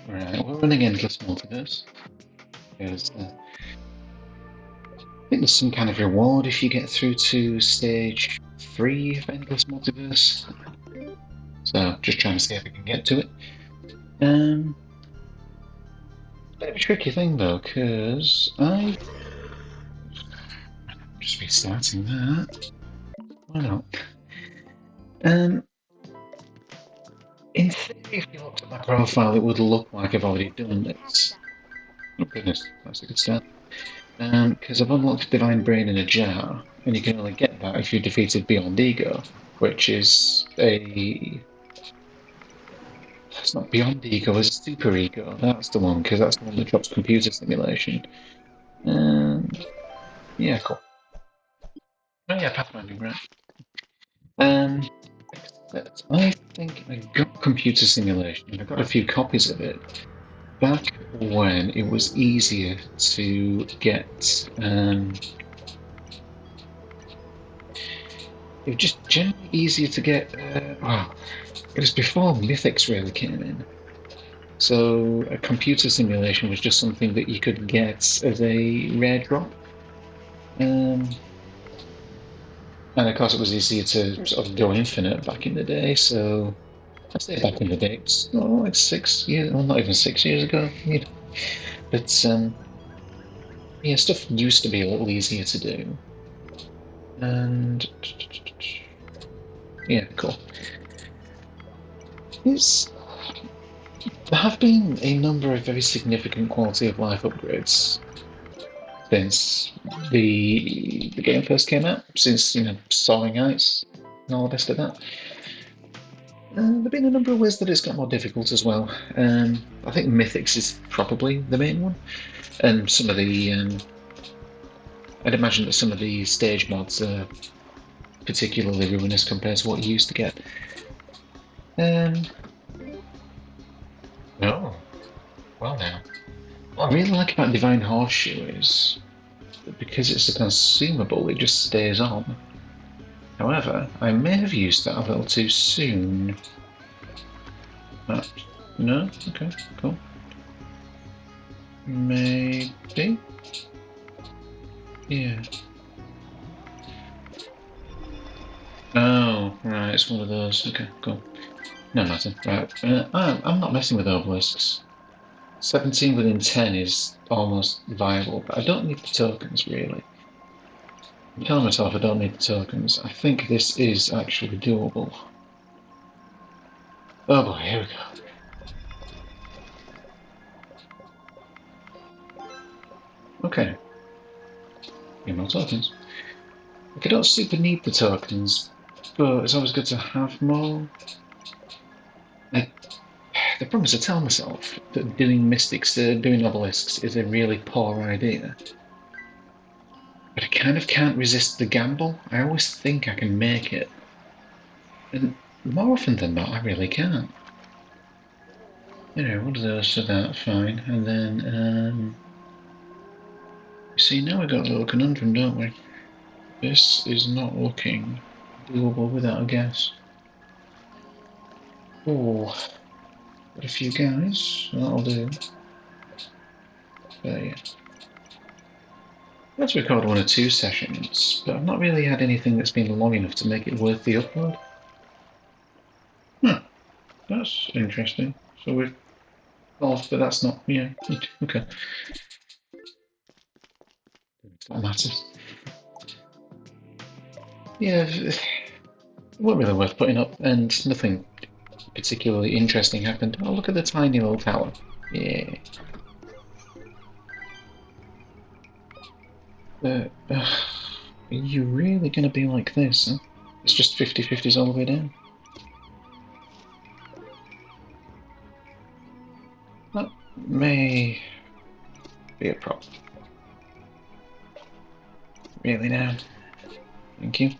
Right, we're running endless multiverse. Because I think there's some kind of reward if you get through to stage 3 of endless multiverse. So just trying to see if I can get to it. Bit of a tricky thing though, because I'm just restarting that. Why not? Um, in theory, if you looked at my profile, it would look like I've already done this. Oh goodness, that's a good start. Because I've unlocked Divine Brain in a jar, and you can only get that if you defeated Beyond Ego, which is a... It's not Beyond Ego, it's Super Ego. That's the one, because that's the one that drops computer simulation. Yeah, cool. Oh yeah, pathfinding, right. Um, except I think I got computer simulation. I got a few copies of it back when it was easier to get. It was just generally easier to get. Well, it was before Mythics really came in. So a computer simulation was just something that you could get as a rare drop. Um, and of course, it was easier to sort of go infinite back in the day. So I say back in the day, it's like 6 years, well, not even 6 years ago. But yeah, stuff used to be a little easier to do. And yeah, cool. It's, there have been a number of very significant quality of life upgrades since the game first came out, since Soaring Heights and all the rest of that. There've been a number of ways that it's got more difficult as well. I think Mythics is probably the main one, and some of the I'd imagine that some of the stage mods are particularly ruinous compared to what you used to get. No, well now. What I really like about Divine Horseshoe is that because it's a consumable, it just stays on. However, I may have used that a little too soon. No? Okay, cool. Maybe? Yeah. Oh, right, it's one of those. Okay, cool. No matter. Right. I'm not messing with obelisks. 17 within 10 is almost viable, but I don't need the tokens, really. I'm telling myself I don't need the tokens. I think this is actually doable. Oh boy, here we go. Okay. No tokens. Like, I don't super need the tokens, but it's always good to have more. Like, the problem is I tell myself that doing mystics, doing obelisks is a really poor idea. But I kind of can't resist the gamble. I always think I can make it. And more often than not, I really can't. One of those, so that, fine. And then, see, now we've got a little conundrum, don't we? This is not looking doable without a guess. Oh, got a few guys. That'll do. But yeah. Let's record 1 or 2 sessions, but I've not really had anything that's been long enough to make it worth the upload. That's interesting. So we've off, but that's not, yeah, okay. That matters. Yeah, it wasn't really worth putting up, and nothing particularly interesting happened. Oh, look at the tiny little tower. Yeah. Are you really going to be like this, huh? It's just 50-50s all the way down. That may be a problem. Really now? Thank you.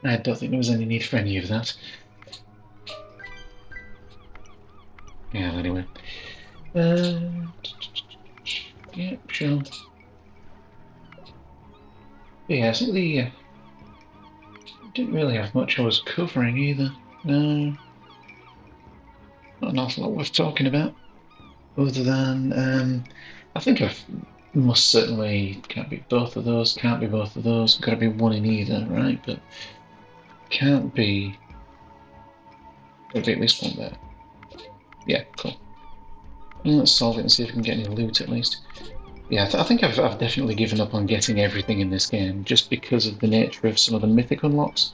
I don't think there was any need for any of that. Yeah, anyway. Yeah, sure. But yeah, I think the didn't really have much I was covering either. No. Not an awful lot worth talking about, other than I think I must certainly can't be both of those, can't be both of those, got to be one in either, right? But can't be. Got to be at least one there. Yeah, cool. Let's solve it and see if we can get any loot at least. Yeah, I think I've definitely given up on getting everything in this game just because of the nature of some of the mythic unlocks.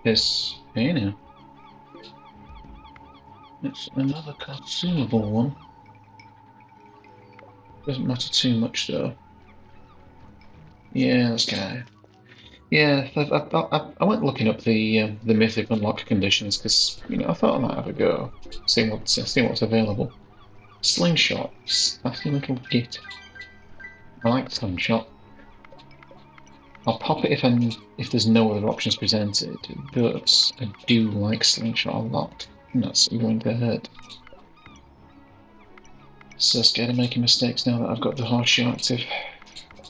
Because, you know, it's another consumable one. Doesn't matter too much though. Yeah, let's go. Yeah, I went looking up the mythic unlock conditions because I thought I might have a go, see what's available. Slingshot, spicy little git. I like slingshot. I'll pop it if there's no other options presented, but I do like slingshot a lot, and that's going to hurt. So scared of making mistakes now that I've got the horseshoe active.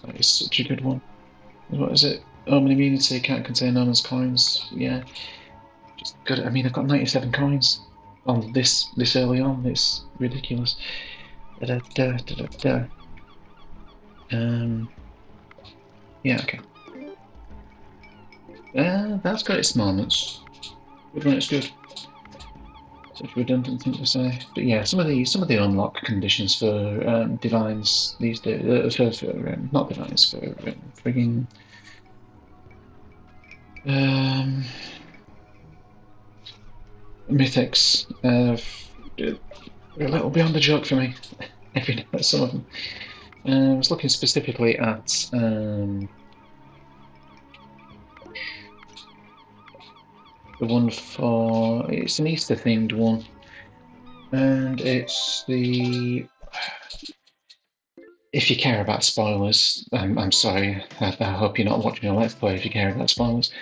That is such a good one. What is it? Omen immunity can't contain Omen's coins. Yeah, just got it. I mean, I've got 97 coins on this early on. It's ridiculous. Da, da, da, da, da. Yeah, okay. That's got its moments. Good when it's good. Such a redundant thing to say, but yeah, some of the unlock conditions for divines these days, for not divines, for frigging mythics, are a little beyond the joke for me. Every some of them. I was looking specifically at the one for it's an Easter themed one, and it's the. If you care about spoilers, I'm sorry. I hope you're not watching a Let's Play if you care about spoilers.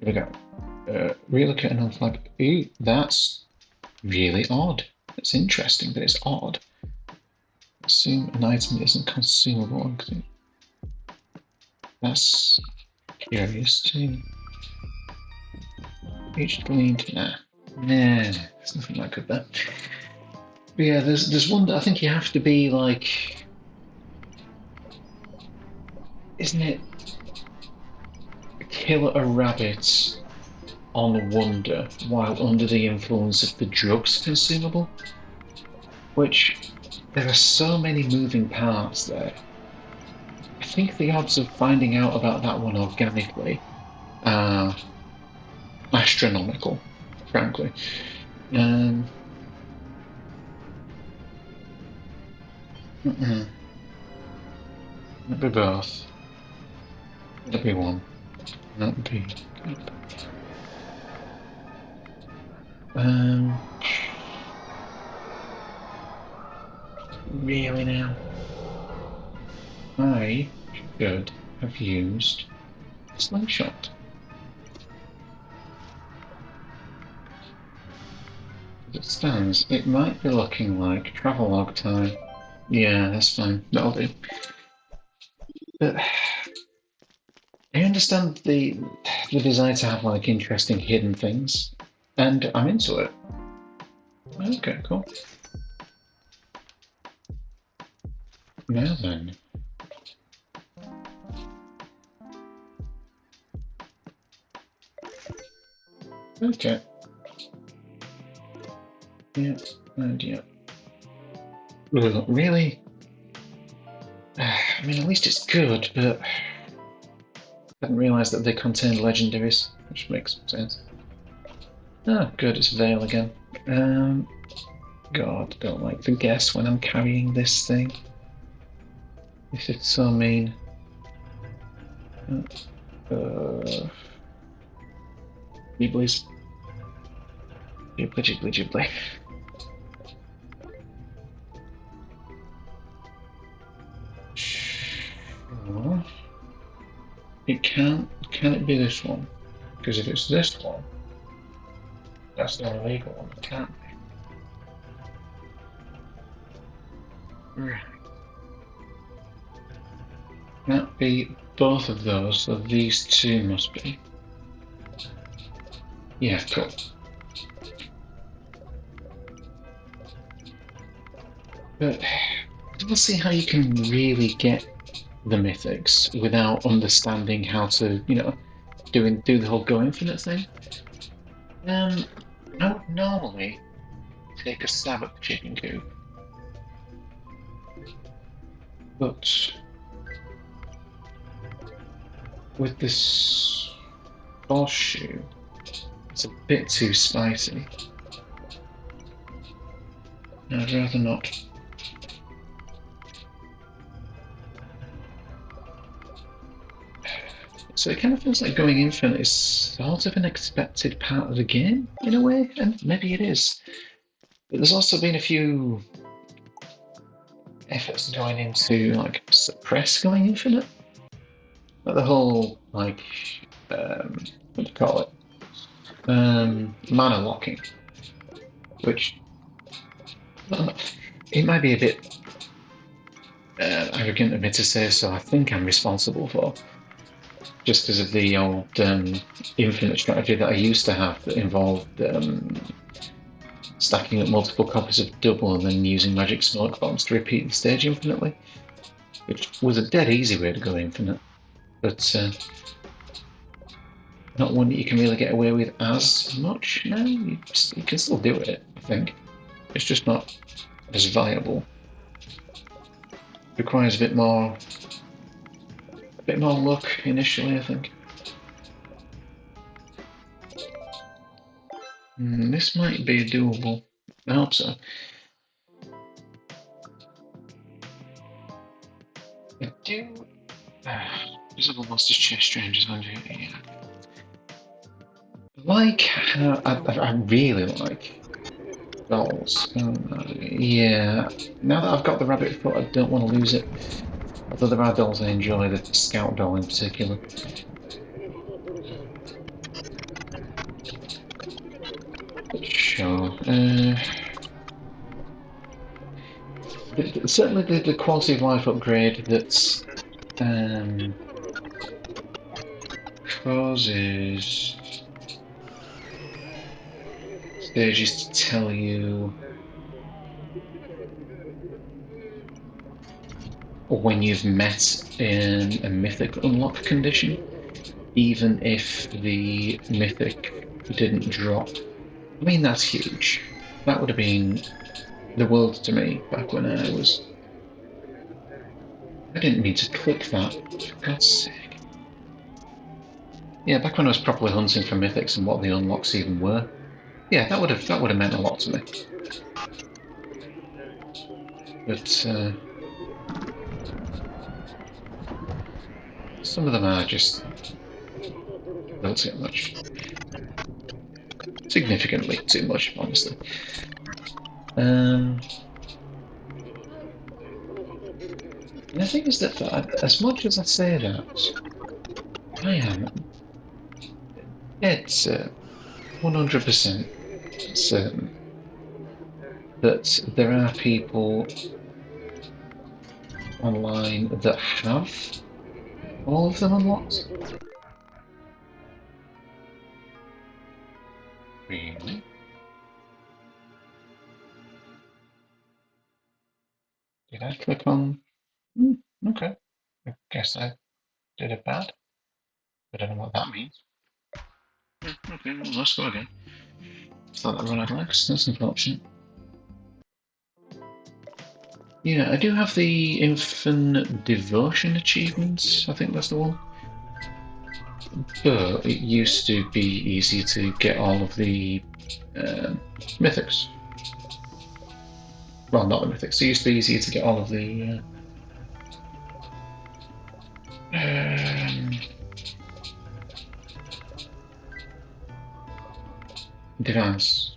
There we go. Relocate and unflag. Ooh, that's really odd. It's interesting, but it's odd. Assume an item isn't consumable. That's curious too. Each gleaned. Nah. There's nothing like good there. But yeah, there's one that I think you have to be like. Isn't it? Kill a rabbit on Wonder while under the influence of the drugs consumable, which there are so many moving parts there. I think the odds of finding out about that one organically are astronomical, frankly. Maybe both. It'll be one. That'd be good. Really now? I should have used slingshot. As it stands, it might be looking like travelogue time. Yeah, that's fine. That'll do. But I understand the desire to have like interesting hidden things, and I'm into it. Okay, cool. Now then. Okay. Yeah, and yeah. Really? I mean, at least it's good, but I hadn't realised that they contain legendaries, which makes sense. Oh, good, it's Veil again. God, don't like the guess when I'm carrying this thing. This is so mean. Ghiblis. Ghibli, ghibli, ghibli. Sure. It can't. Can it be this one? Because if it's this one, that's the illegal one. It can't be. Right. Can't be both of those, so these two must be. Yeah, cool. But we'll see how you can really get the mythics without understanding how to, do the whole go infinite thing. I would normally take a stab at the chicken coop, but with this horseshoe, it's a bit too spicy. I'd rather not. So it kind of feels like going infinite is sort of an expected part of the game, in a way, and maybe it is. But there's also been a few efforts going into, like, suppress going infinite. Like the whole, like, what do you call it? Mana locking, which, it might be a bit arrogant of me to say so, I think I'm responsible for. Just because of the old infinite strategy that I used to have that involved stacking up multiple copies of double and then using magic smoke bombs to repeat the stage infinitely, which was a dead easy way to go infinite, but not one that you can really get away with as much now. You can still do it, I think. It's just not as viable. It requires a bit more luck initially, I think. This might be doable. I hope so. I do. Visible monsters chase strangers on you. Yeah. I really like dolls. Yeah. Now that I've got the rabbit foot, I don't want to lose it. Although there are dolls I enjoy, the scout doll in particular. Sure. Certainly the quality of life upgrade that causes stages to tell you when you've met a mythic unlock condition, even if the mythic didn't drop. I mean, that's huge. That would have been the world to me back when I was. I didn't mean to click that, for God's sake. Yeah, back when I was properly hunting for mythics and what the unlocks even were. Yeah, that would have meant a lot to me. But some of them are just a little too much. Significantly too much, honestly. And the thing is that as much as I say that, I am dead certain, 100% certain, that there are people online that have all of them unlocked. Really? Did I click on? Okay. I guess I did it bad. I don't know what that means. Okay, well, let's go again. Thought that run out of legs. That's unfortunate. Yeah, I do have the Infinite Devotion achievement. I think that's the one. But it used to be easy to get all of the mythics. Well, not the mythics. It used to be easier to get all of the divines.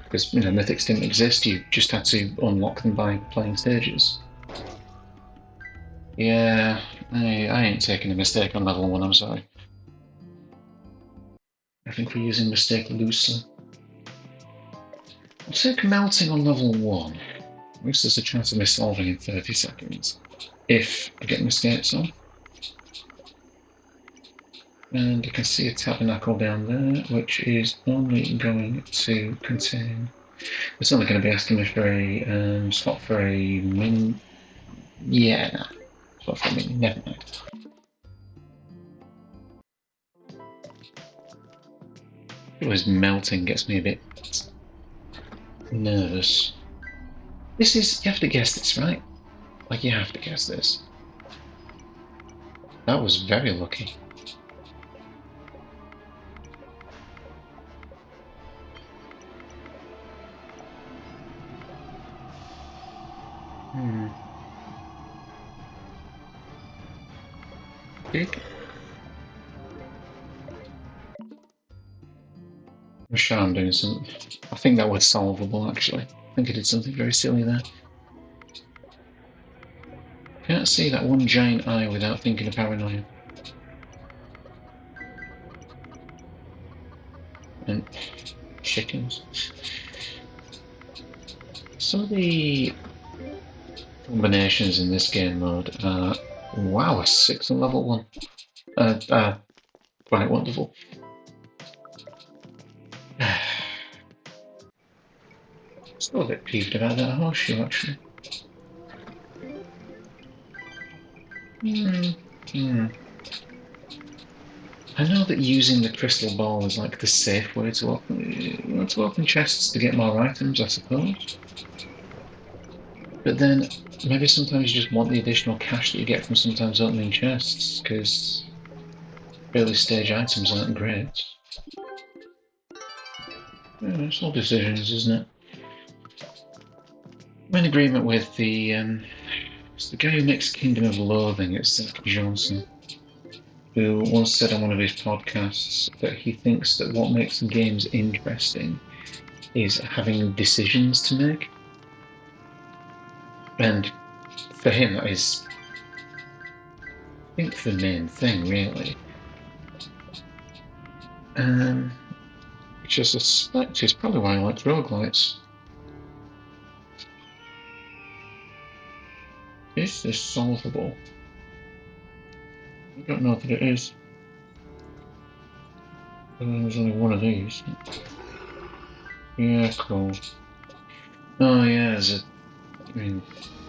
Because mythics didn't exist. You just had to unlock them by playing stages. Yeah, I ain't taking a mistake on level 1. I'm sorry. I think we're using mistake loosely. I'll take melting on level 1. At least there's a chance of me solving in 30 seconds. If I get my skates on. And you can see a tabernacle down there, which is only going to contain It's only going to be asking me for a slot for a min. Yeah, nah. Slot for a min. Never mind. It was melting, gets me a bit nervous. This is. You have to guess this, right? Like, you have to guess this. That was very lucky. Big. I'm sure I'm doing something. I think that was solvable, actually. I think I did something very silly there. Can't see that one giant eye without thinking of paranoia. And chickens. Some of the combinations in this game mode are, wow, a 6 on level 1. Quite wonderful. Still a bit peeved about that horseshoe, actually. I know that using the crystal ball is like the safe way to open chests to get more items, I suppose. But then maybe sometimes you just want the additional cash that you get from sometimes opening chests, because early stage items aren't great. Yeah, it's all decisions, isn't it? I'm in agreement with it's the guy who makes Kingdom of Loathing, it's Zach Johnson, who once said on one of his podcasts that he thinks that what makes games interesting is having decisions to make. And for him, that is, I think, the main thing, really. Which I suspect is probably why I like roguelites. Is this solvable? I don't know that it is. There's only one of these. Yeah, cool. Oh yeah, there's a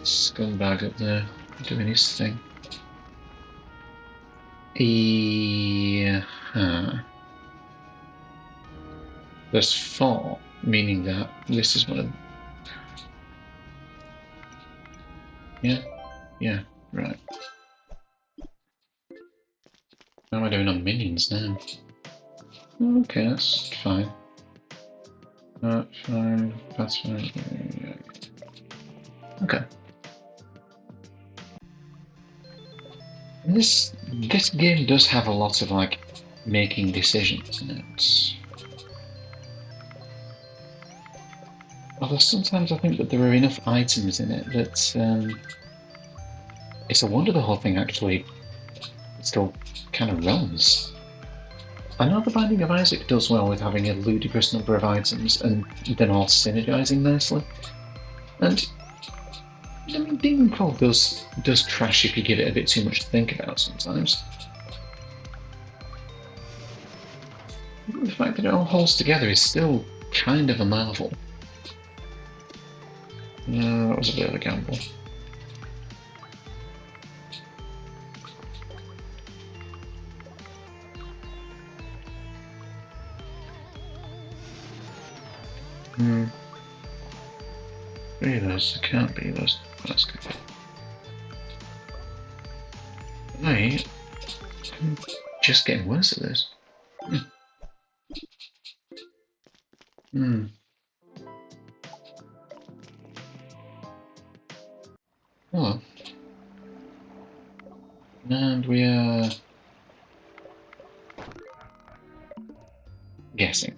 scumbag up there doing his thing. Yeah. There's 4, meaning that this is one of. Yeah? Yeah, right. How am I doing on minions now? Okay, that's fine. Fine, that's fine. Yeah. Okay. And this game does have a lot of like making decisions in it. Although sometimes I think that there are enough items in it that it's a wonder the whole thing actually still kind of runs. I know the Binding of Isaac does well with having a ludicrous number of items and then all synergizing nicely. And I mean, Demoncrawl does crash if you give it a bit too much to think about sometimes. The fact that it all holds together is still kind of a marvel. No, that was a bit of a gamble. Three of those, there can't be those. That's good. I'm just getting worse at this. Oh. And we are guessing.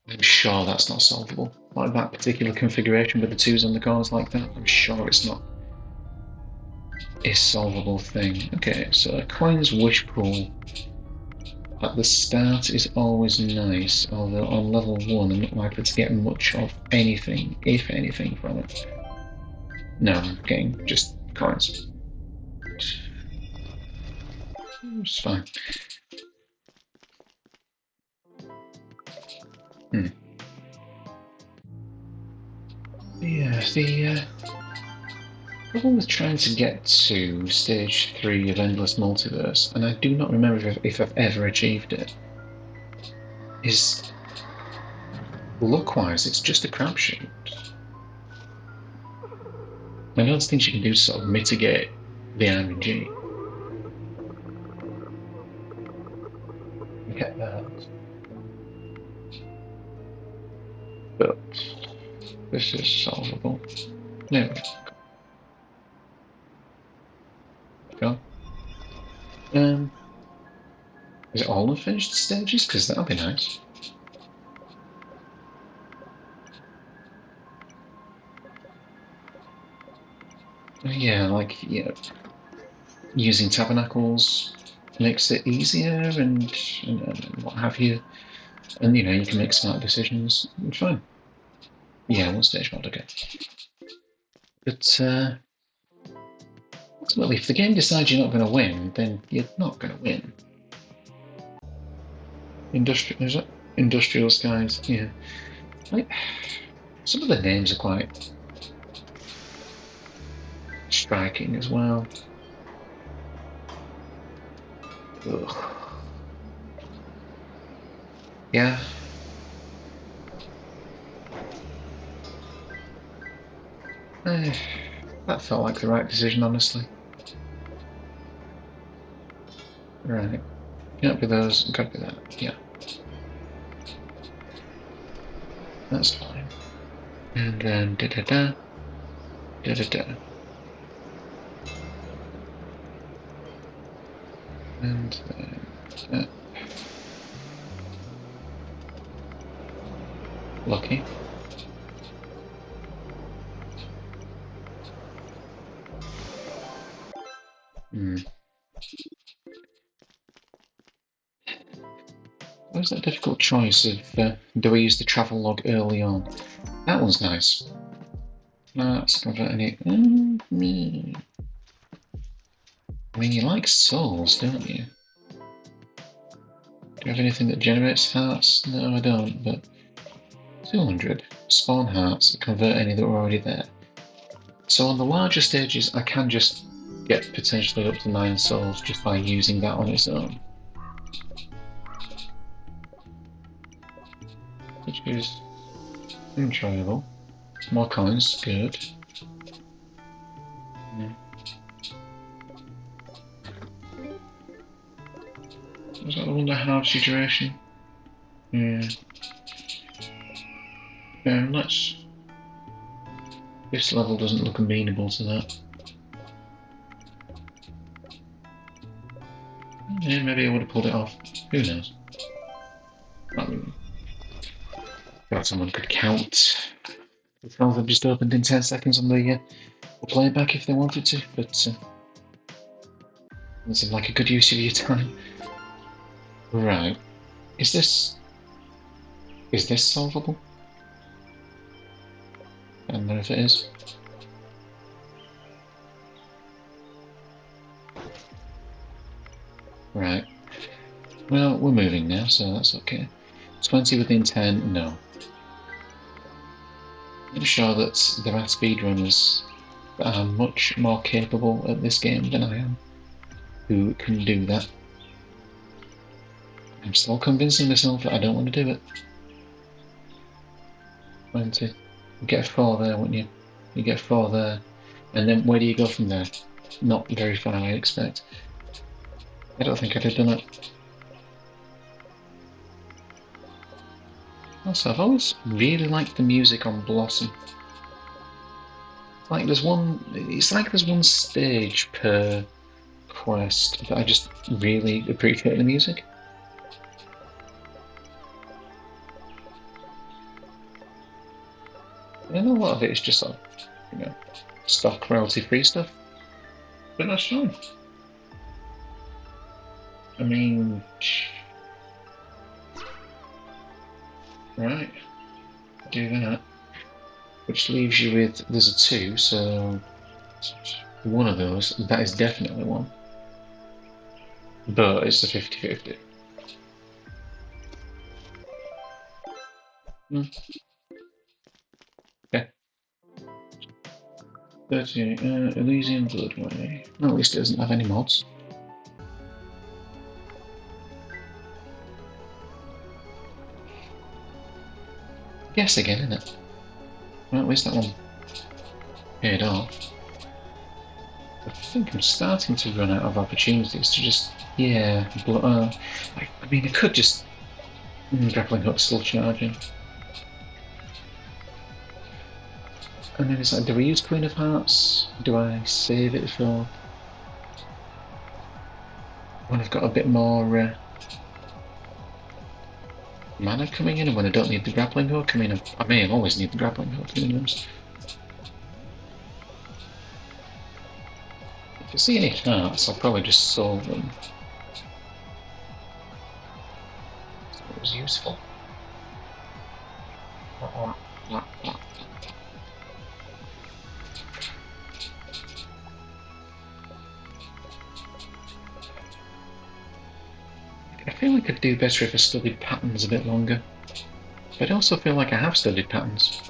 I'm sure that's not solvable. Like that particular configuration with the 2s on the corners like that, I'm sure it's not a solvable thing. Okay, so a coin's wish pool at the start is always nice, although on level 1 I'm not likely to get much of anything, if anything, from it. No, I'm getting just coins. It's fine. Yeah, the problem with trying to get to stage 3 of Endless Multiverse, and I do not remember if I've ever achieved it, is luck-wise, it's just a crapshoot. I know there's things you can do to sort of mitigate the RNG. Get that. But this is solvable. There we go. Is it all unfinished stages? Because that'll be nice. Yeah, like, yeah, using tabernacles makes it easier and what have you. And, you know, you can make smart decisions. Fine. Yeah, one stage mod, okay. But ultimately, if the game decides you're not going to win, then you're not going to win. Is it? Industrial Skies, yeah. Like, some of the names are quite striking as well. Ugh. Yeah. That felt like the right decision, honestly. Right. Can't be those, gotta be that. Yeah. That's fine. And then da da da. Da da da. And then lucky. Hmm. Where's that difficult choice of do I use the travel log early on? That one's nice. That's convert any. I mean, you like souls, don't you? Do you have anything that generates hearts? No, I don't, but 200. Spawn hearts that convert any that were already there. So on the larger stages, I can just get potentially up to 9 souls just by using that on its own. Which is enjoyable. More coins, good. Yeah. Was that the one that halves your duration? Yeah. Yeah, let's. This level doesn't look amenable to that. Yeah, maybe I would have pulled it off. Who knows? Not really. God, someone could count the files I've just opened in 10 seconds on the playback if they wanted to, but it seemed like a good use of your time. Right. Is this solvable? I don't know if it is. Right. Well, we're moving now, so that's okay. 20 within 10, no. I'm sure that there are speedrunners that are much more capable at this game than I am, who can do that. I'm still convincing myself that I don't want to do it. 20. You get a 4 there, wouldn't you? You get a 4 there. And then where do you go from there? Not very far, I expect. I don't think I'd have done it. Also, I've always really liked the music on Blossom. It's like there's one stage per quest that I just really appreciate the music. I know a lot of it is just sort of, you know, stock royalty free stuff, but that's fine. I mean, right, do that. Which leaves you with, there's a 2, so one of those, that is definitely one. But it's a 50-50. Okay. 30, Elysian Bloodway. No, at least it doesn't have any mods. Guess again, innit? Well, at least that one paid off. I think I'm starting to run out of opportunities to just, yeah, I mean, I could just grappling hook still charging. And then it's like, do we use Queen of Hearts? Do I save it for when I've got a bit more mana coming in and when I don't need the grappling hook? I mean, I may always need the grappling hook, who knows? If I see any hearts, I'll probably just soul them. So it was useful. I feel like I'd do better if I studied patterns a bit longer. But I also feel like I have studied patterns.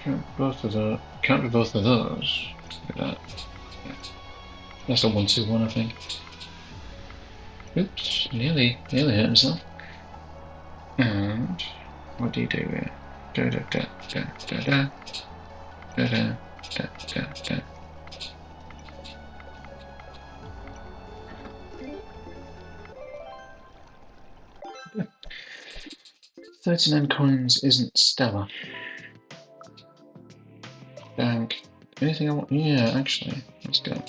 Can't be both of those. Can't be both of those. Look at that. Yeah. That's a 1-2-1, I think. Oops, nearly hurt himself. And what do you do here? Da da da da da da da da da da da. 39 coins isn't stellar. Bank. Anything I want? Yeah, actually, let's go.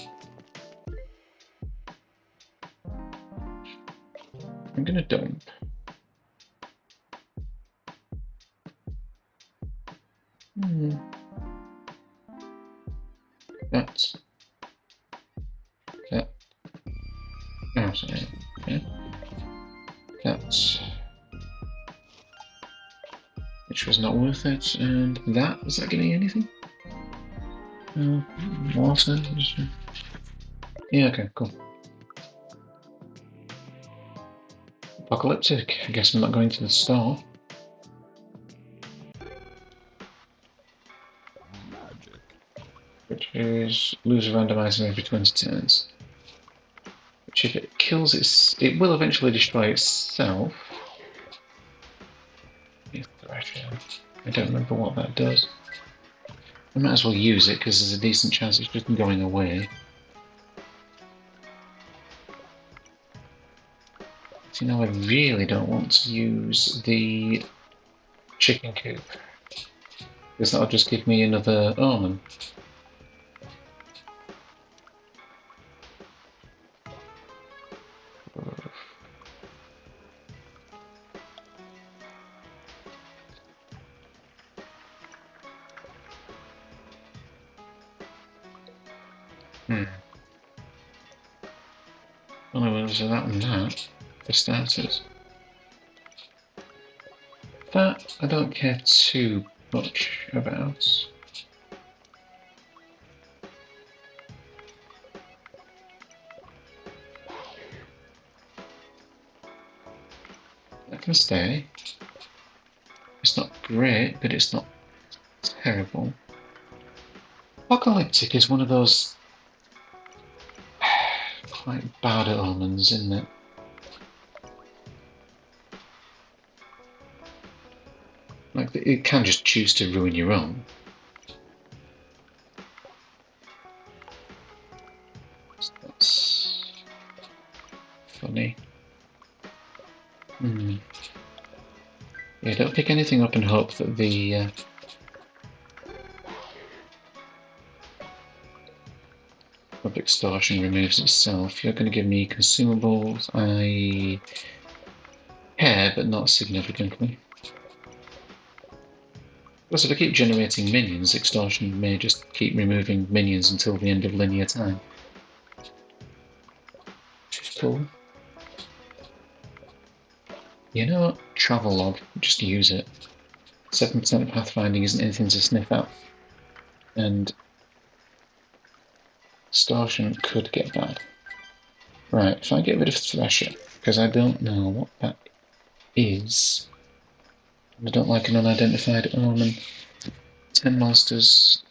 I'm gonna dump. That's that. Oh, sorry. Okay. That's which was not worth it. And that was that giving me anything? Water. Yeah. Okay. Cool. Apocalyptic. I guess I'm not going to the store. Which is lose a randomizer every 20 turns. Which if it kills it will eventually destroy itself. I don't remember what that does. I might as well use it because there's a decent chance it's just going away. See, now I really don't want to use the chicken coop because that'll just give me another omen. Only ones are that and that, for starters. That I don't care too much about. That can stay. It's not great, but it's not terrible. Apocalyptic is one of those quite bad omens, isn't it? Like, it can just choose to ruin your own. That's funny. Yeah, don't pick anything up and hope that the of extortion removes itself. You're going to give me consumables. I care, but not significantly. Plus, if I keep generating minions, extortion may just keep removing minions until the end of linear time. Which is cool. You know what? Travel log. Just use it. 7% pathfinding isn't anything to sniff at. And extortion could get bad. Right, if I get rid of Thresher, because I don't know what that is... I don't like an unidentified omen. 10 monsters.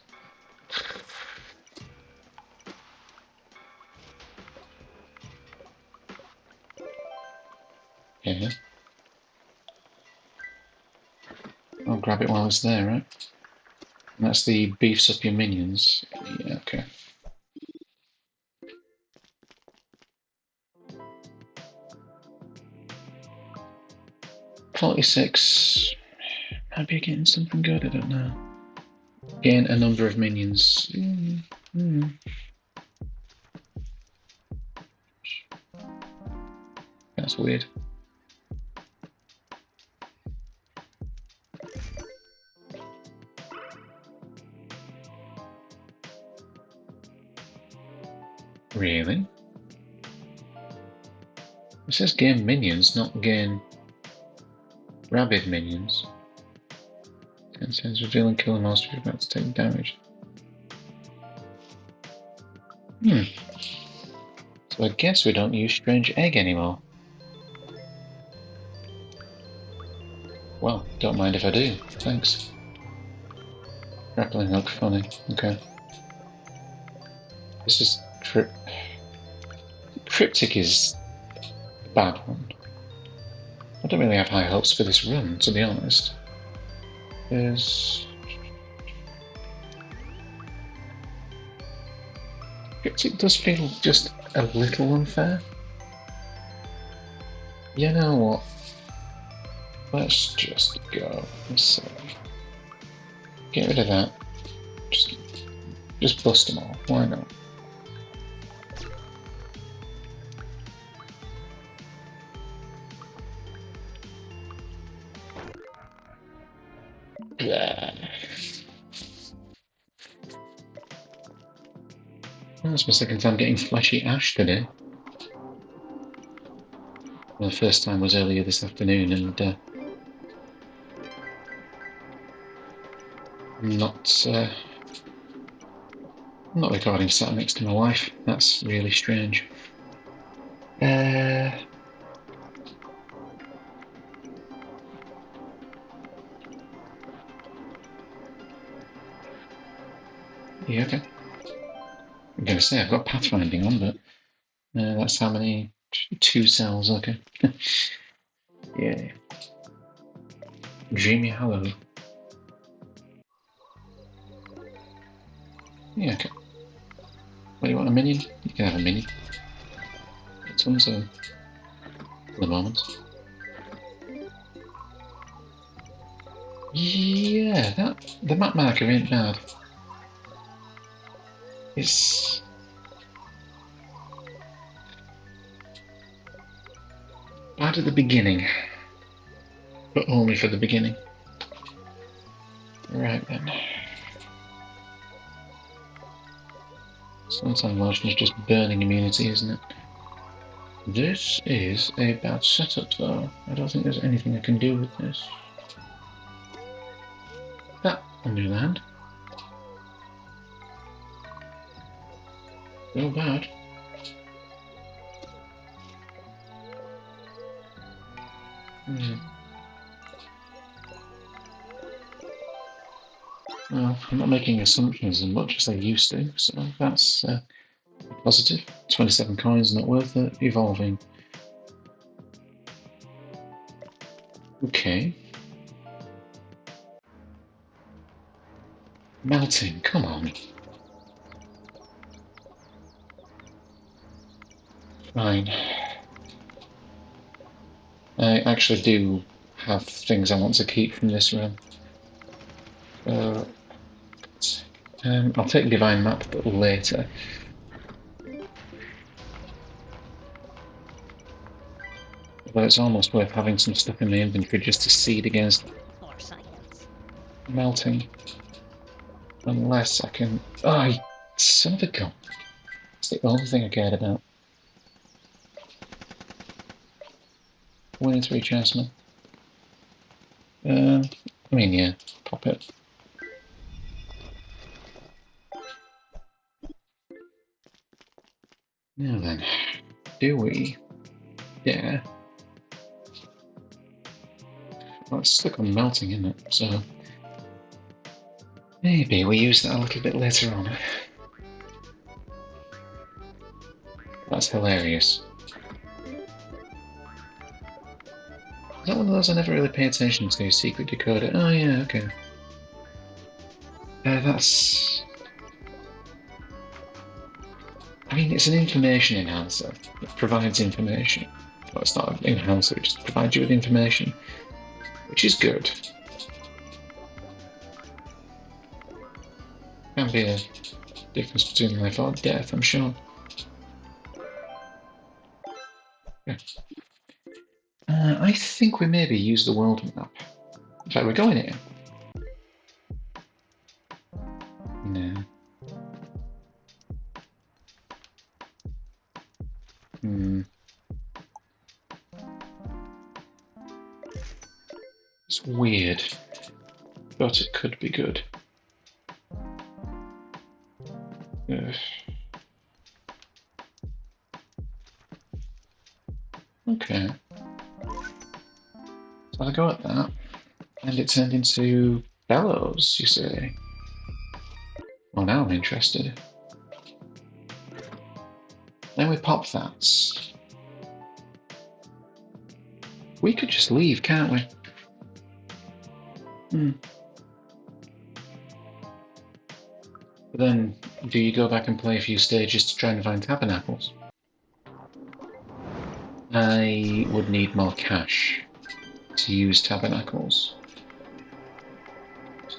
Okay. I'll grab it while it's there, right? And that's the beefs up your minions. Yeah, okay. 46. Might be getting something good, I don't know. Gain a number of minions. That's weird. Really? It says gain minions, not gain rabid minions. 10 seconds reveal and kill a monster if you're about to take damage. So I guess we don't use Strange Egg anymore. Well, don't mind if I do. Thanks. Grappling hook, funny. Okay. This is Cryptic is a bad one. I don't really have high hopes for this run, to be honest. Cryptic does feel just a little unfair. You know what? Let's just go. Let's see. Get rid of that. Just bust them all. Why not? That's my second time getting Fleshy Ash today. Well, the first time was earlier this afternoon, and I'm not recording sat next to my wife. That's really strange. Yeah, okay. I'm going to say I've got pathfinding on, but that's how many? 2 cells, okay. Yeah. Dreamy Hollow. Yeah, okay. What do you want, a minion? You can have a minion. Tons of for the moment. Yeah, the map marker ain't bad. It's bad at the beginning, but only for the beginning. Right then. Sometimes motion is just burning immunity, isn't it? This is a bad setup, though. I don't think there's anything I can do with this. That, on the other hand, no bad. Well, I'm not making assumptions as much as I used to, so that's positive. 27 coins, not worth it. Evolving. Okay. Melting, come on. Fine. I actually do have things I want to keep from this run. I'll take Divine Map later. Although it's almost worth having some stuff in my inventory just to seed against melting. Unless I can... Oh, son of a gun. It's the only thing I cared about. 1 in 3 chance, man. I mean, yeah, pop it. Now then, do we? Yeah. Well, it's stuck on melting, isn't it? So maybe we use that a little bit later on. That's hilarious. Is that one of those I never really pay attention to? Secret decoder. Oh yeah, okay. That's... I mean, it's an information enhancer. It provides information. Well, it's not an enhancer, it just provides you with information. Which is good. Can be a difference between life or death, I'm sure. Yeah. I think we maybe use the world map. In fact, we're going here. No. It's weird, but it could be good. Ugh. Okay. So I go at that, and it turned into bellows, you say? Well, now I'm interested. Then we pop that. We could just leave, can't we? But then, do you go back and play a few stages to try and find tabernacles? I would need more cash to use tabernacles.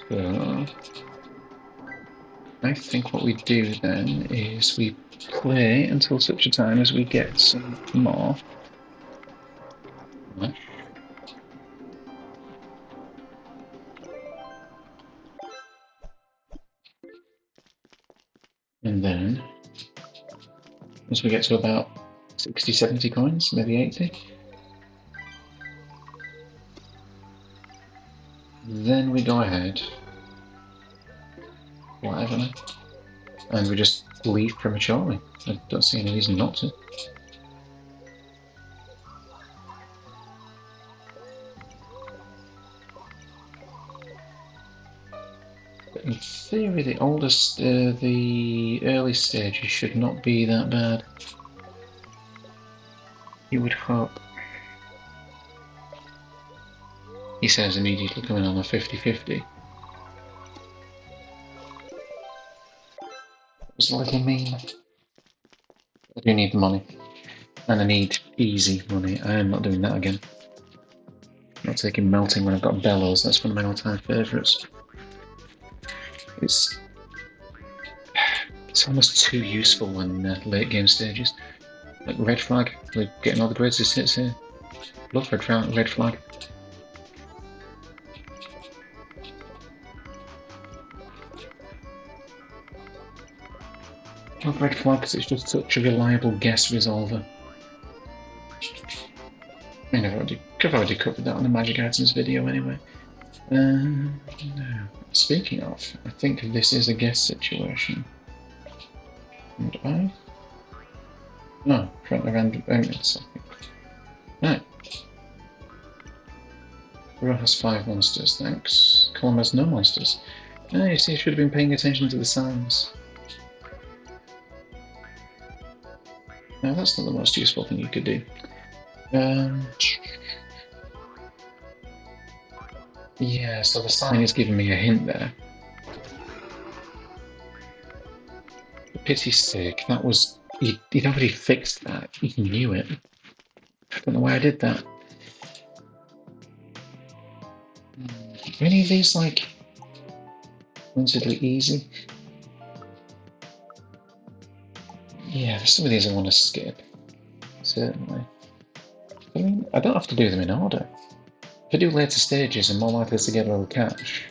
So, I think what we do then is we play until such a time as we get some more. And then, as we get to about 60, 70 coins, maybe 80, then we go ahead, whatever, and we just leave prematurely. I don't see any reason not to. But in theory, the oldest, the early stages should not be that bad. You would hope. He says immediately coming on a 50-50. What's the little mean? I do need the money. And I need easy money. I am not doing that again. I'm not taking melting when I've got bellows. That's one of my all-time favourites. It's almost too useful in late game stages. Like red flag, we're getting all the grids as hits here. Love red flag. Love red flag because it's just such a reliable guess resolver. I mean, I've already covered that on the Magic Items video anyway. No. Speaking of, I think this is a guess situation. And I? No, front of random bonus, I think. Right. Row has 5 monsters, thanks. Column has no monsters. Ah, you see, I should have been paying attention to the signs. No, that's not the most useful thing you could do. Yeah, so the sign is giving me a hint there. For pity's sake, that was... He'd already fixed that. He knew it. I don't know why I did that. Are any of these, like, relatively easy? Yeah, there's some of these I want to skip. Certainly. I mean, I don't have to do them in order. If I do later stages, I'm more likely to get a little cash.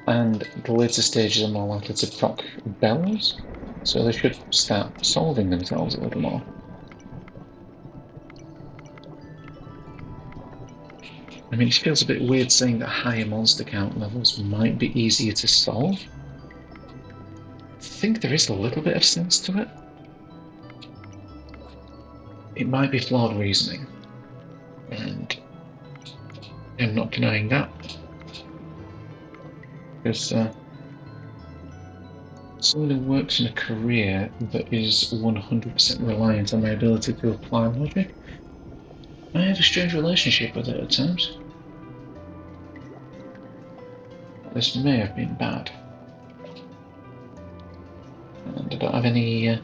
And the later stages are more likely to proc bells, so they should start solving themselves a little more. I mean, it feels a bit weird saying that higher monster count levels might be easier to solve. I think there is a little bit of sense to it. It might be flawed reasoning, and I'm not denying that. Because someone who works in a career that is 100% reliant on my ability to apply logic, I have a strange relationship with it at times. This may have been bad. And I don't have any...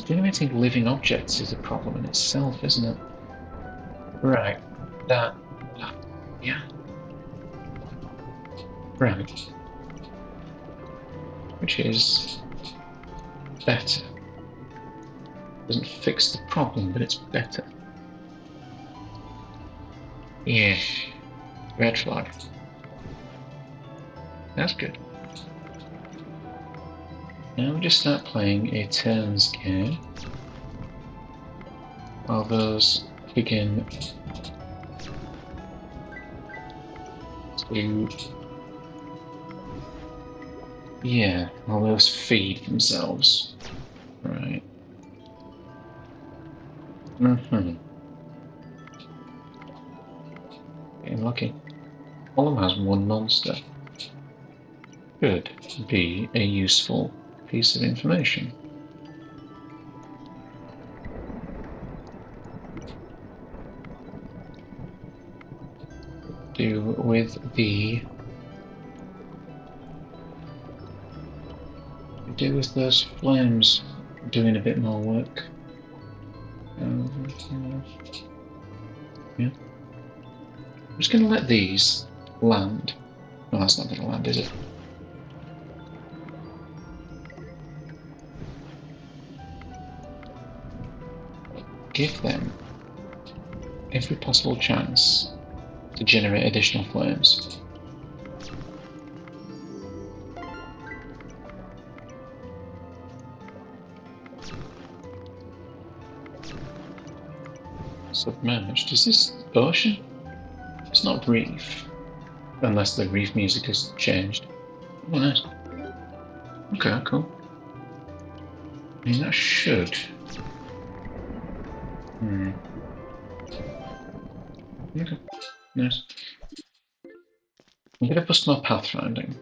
generating living objects is a problem in itself, isn't it? Right. That. Yeah. Right. Which is better. Doesn't fix the problem, but it's better. Yeah. Red flag. That's good. Now we just start playing a turns game. While those begin to... Yeah, while those feed themselves. Right. Getting lucky. Column has one monster. Could be a useful piece of information. Do with the... Do with those flames doing a bit more work. Yeah. I'm just going to let these land. No, that's not going to land, is it? Give them every possible chance to generate additional flames. Submerged. Is this ocean? It's not reef. Unless the reef music has changed. Oh, nice. Okay, cool. I mean, that should... Okay, nice. I'm gonna bust my pathfinding.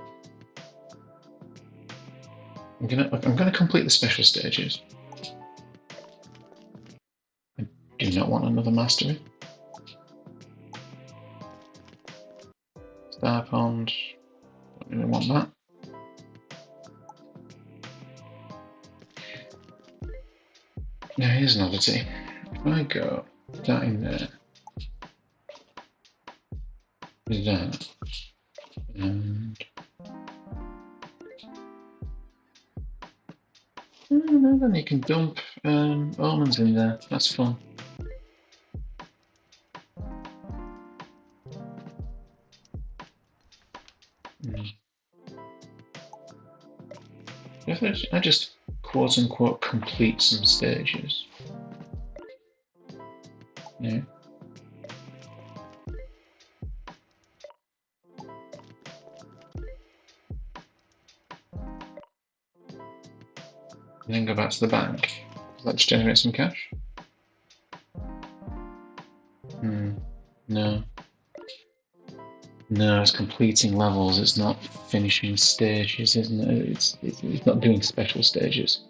I'm gonna complete the special stages. I do not want another mastery. Star Pond. Don't really want that. Now here's an oddity. If I go that in there, with that, and then you can dump almonds in there. That's fun. If I just quote unquote complete some stages. Yeah. And then go back to the bank. Does that just generate some cash? No. No, it's completing levels, it's not finishing stages, isn't it? It's not doing special stages.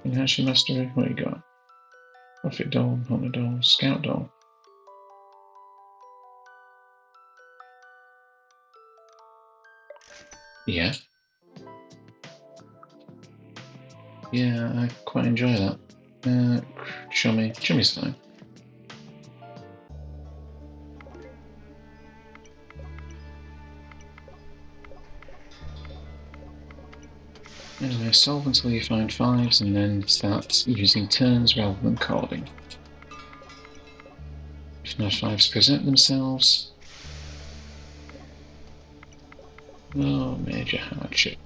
Enhanced mastery, what do you got? Profit doll, honor doll, scout doll. Yeah. Yeah, I quite enjoy that. Chummy. Chummy's fine. Anyway, solve until you find fives and then start using turns rather than cording. If no fives present themselves... No major hardship.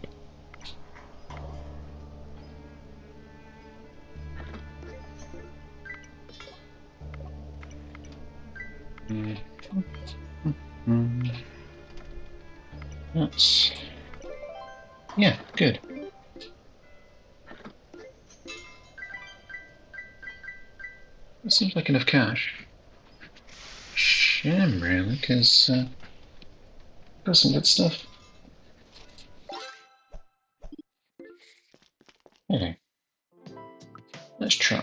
That's... yeah, good. That seems like enough cash. Shame, really, because got some good stuff. Okay, let's try.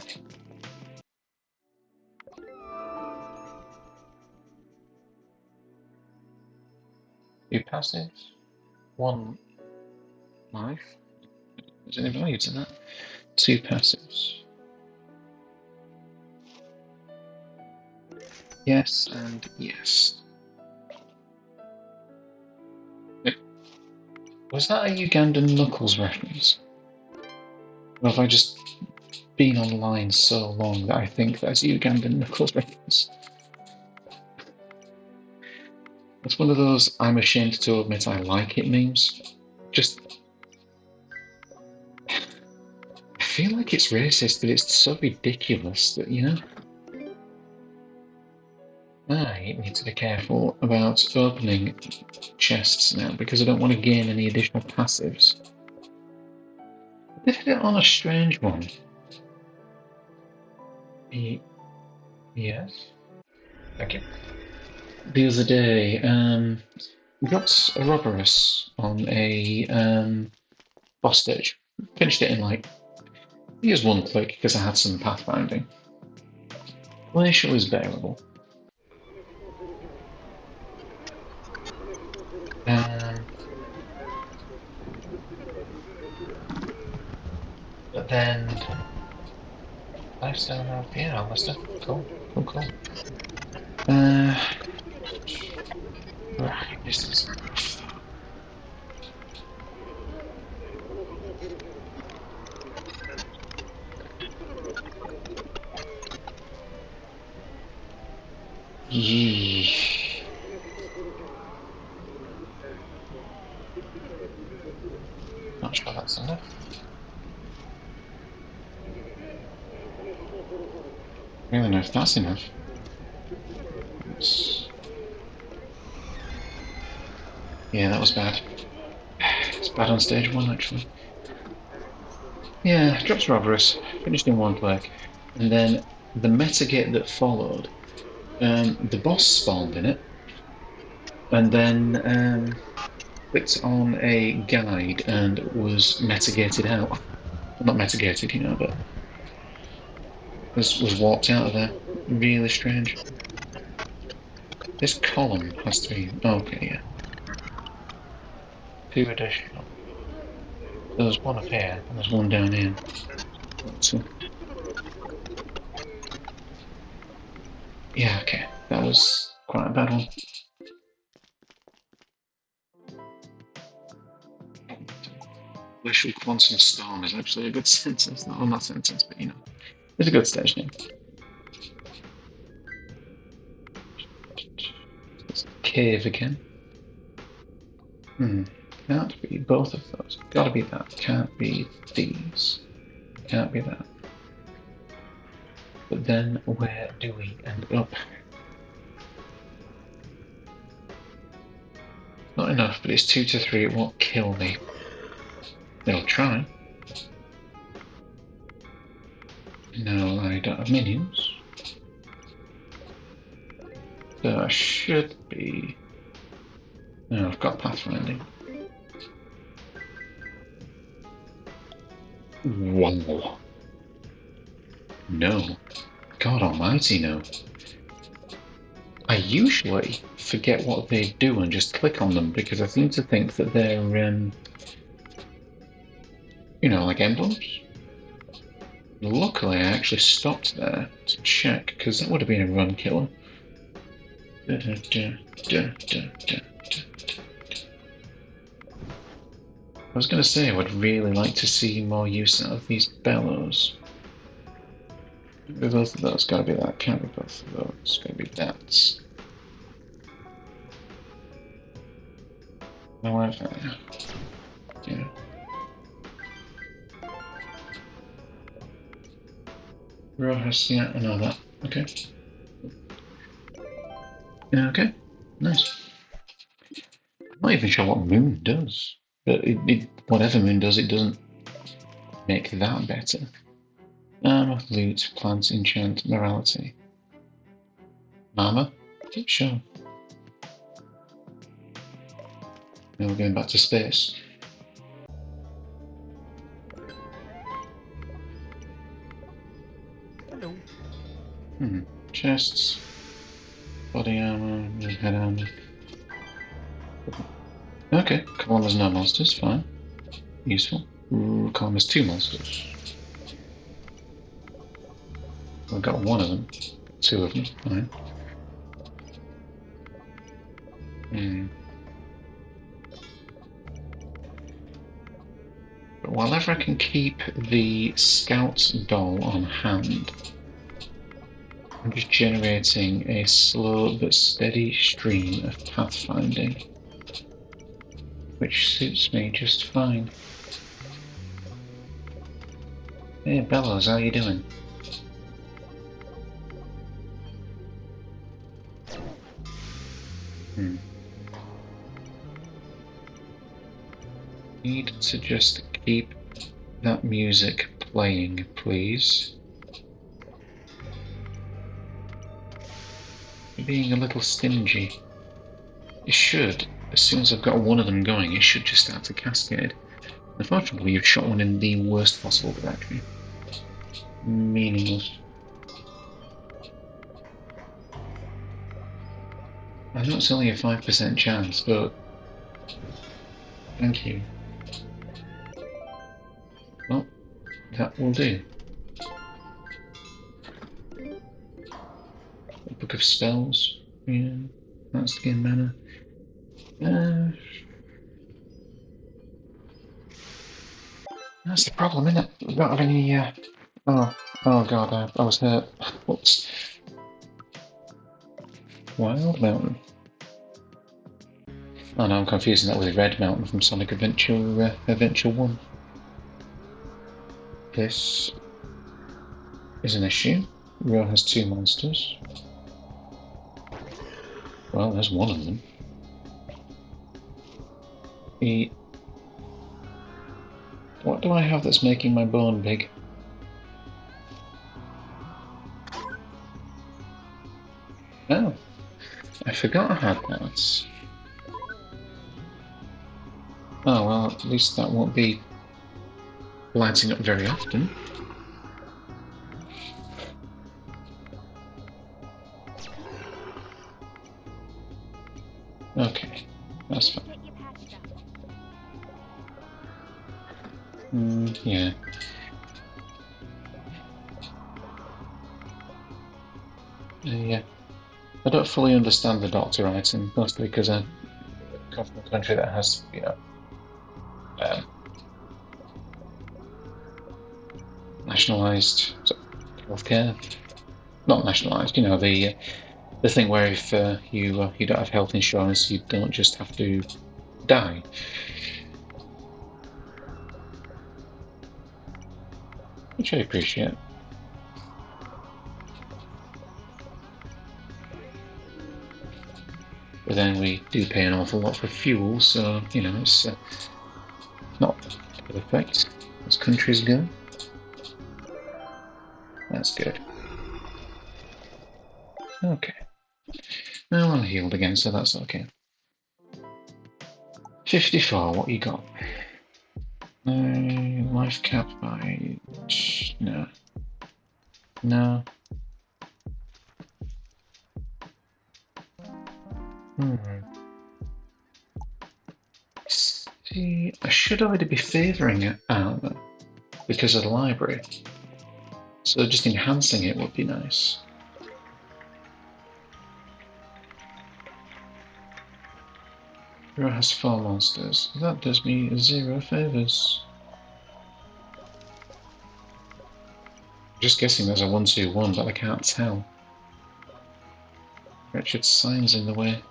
2 passives, 1 life. Is there any value to that? 2 passives. Yes and yes. Was that a Ugandan Knuckles reference? Or have I just been online so long that I think that's a Ugandan Knuckles reference? It's one of those I'm ashamed to admit I like it memes. Just... I feel like it's racist, but it's so ridiculous that, you know? I need to be careful about opening chests now because I don't want to gain any additional passives. They did it on a strange one. Yes? Thank you. The other day, we got a Roborus on a boss stage. Finished it in like, just 1 click because I had some pathfinding. Glacial is bearable. But then lifestyle health, yeah, all that stuff. Cool. Right, this is rough. Yee. Not sure that's enough. I don't really know if that's enough. Yeah, that was bad. It's bad on stage 1, actually. Yeah, drops Roborus, finished in 1 click. And then the metagate that followed, the boss spawned in it, and then clicked on a guide and was metagated out. Not metagated, you know, but was walked out of there. Really strange. This column has to be... oh, okay, yeah. 2 additional. So there's 1 up here, and there's 1 down here. So, yeah, okay. That was quite a bad one. Glacial Quantum Storm is actually a good sentence. Well, not sentence, but you know. It's a good stage name. It's cave again. Can't be both of those. Gotta be that. Can't be these. Can't be that. But then where do we end up? Not enough, but it's 2 to 3. It won't kill me. They'll try. No, I don't have minions. So I should be... no, I've got pathfinding. Wow. No. God almighty, no. I usually forget what they do and just click on them because I seem to think that they're, you know, like emblems. Luckily, I actually stopped there to check because that would have been a run killer. I was going to say I would really like to see more use out of these bellows. Can't be both of those, gotta be that. Can't be both of those, gotta be that. However, yeah. Rojas, yeah, I know that. Okay. Yeah, okay. Nice. not even sure what Moon does, but whatever Moon does, it doesn't make that better. Loot, plant, enchant, morality. Armor? Sure. Now we're going back to space. Hello. Chests. Body armor, head armor. Okay, column has no monsters, fine. Useful. Column has 2 monsters. We've got 1 of them. 2 of them, fine. But whenever I can keep the scout doll on hand, I'm just generating a slow but steady stream of pathfinding, which suits me just fine. Hey Bellows, how you doing? Need to just keep that music playing, please. You're being a little stingy. It should, as soon as I've got 1 of them going, it should just start to cascade. Unfortunately, you've shot one in the worst possible direction. Meaningless. I know it's only a 5% chance, but thank you. Well, that will do. A book of spells. Yeah, that's the game mana. That's the problem, isn't it? We don't have any. Oh god, I was hurt. Whoops. Wild Mountain. Oh no, I'm confusing that with Red Mountain from Sonic Adventure Adventure 1. This is an issue. Rio has 2 monsters. Well, there's 1 of them. What do I have that's making my bone big? Oh, I forgot I had that. Oh well, at least that won't be lighting up very often. Okay, that's fine. Yeah. Yeah. I don't fully understand the doctor item, mostly because I come from a country that has, nationalised healthcare. Not nationalised, the thing where if you don't have health insurance, you don't just have to die. Which I appreciate. But then we do pay an awful lot for fuel, so, it's not perfect as countries go. That's good. Okay. Now I'm healed again, so that's okay. 54, what you got? Life cap by... No. No. See, I should already be favouring armour because of the library. So just enhancing it would be nice. Hero has 4 monsters. That does me 0 favours. Just guessing there's a 1-2-1, but I can't tell. Wretched signs in the way.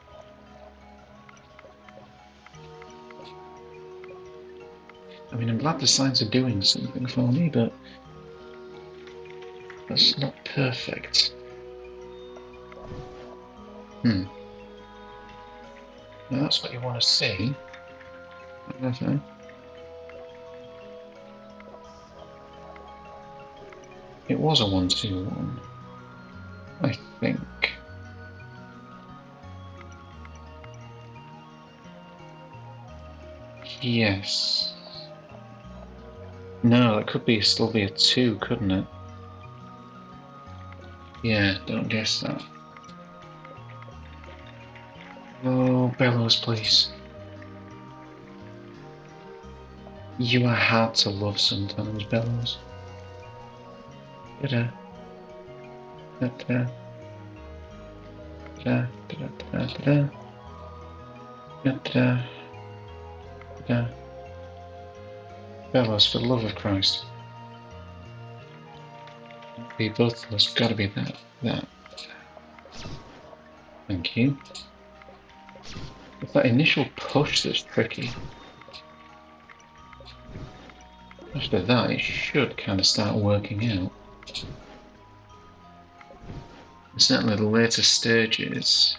I mean, I'm glad the signs are doing something for me, but that's not perfect. Now that's what you want to see. Okay. It was a 1-2-1, I think. Yes. No, it could be still be a 2, couldn't it? Yeah, don't guess that. Oh, bellows, please. You are hard to love sometimes, bellows. Da-da. Da-da. Da-da. Da-da. Da-da. Da-da. Da-da. Bellows, for the love of Christ. Be both of us, gotta be that. Thank you. It's that initial push that's tricky. After that, it should kind of start working out. Certainly the later stages,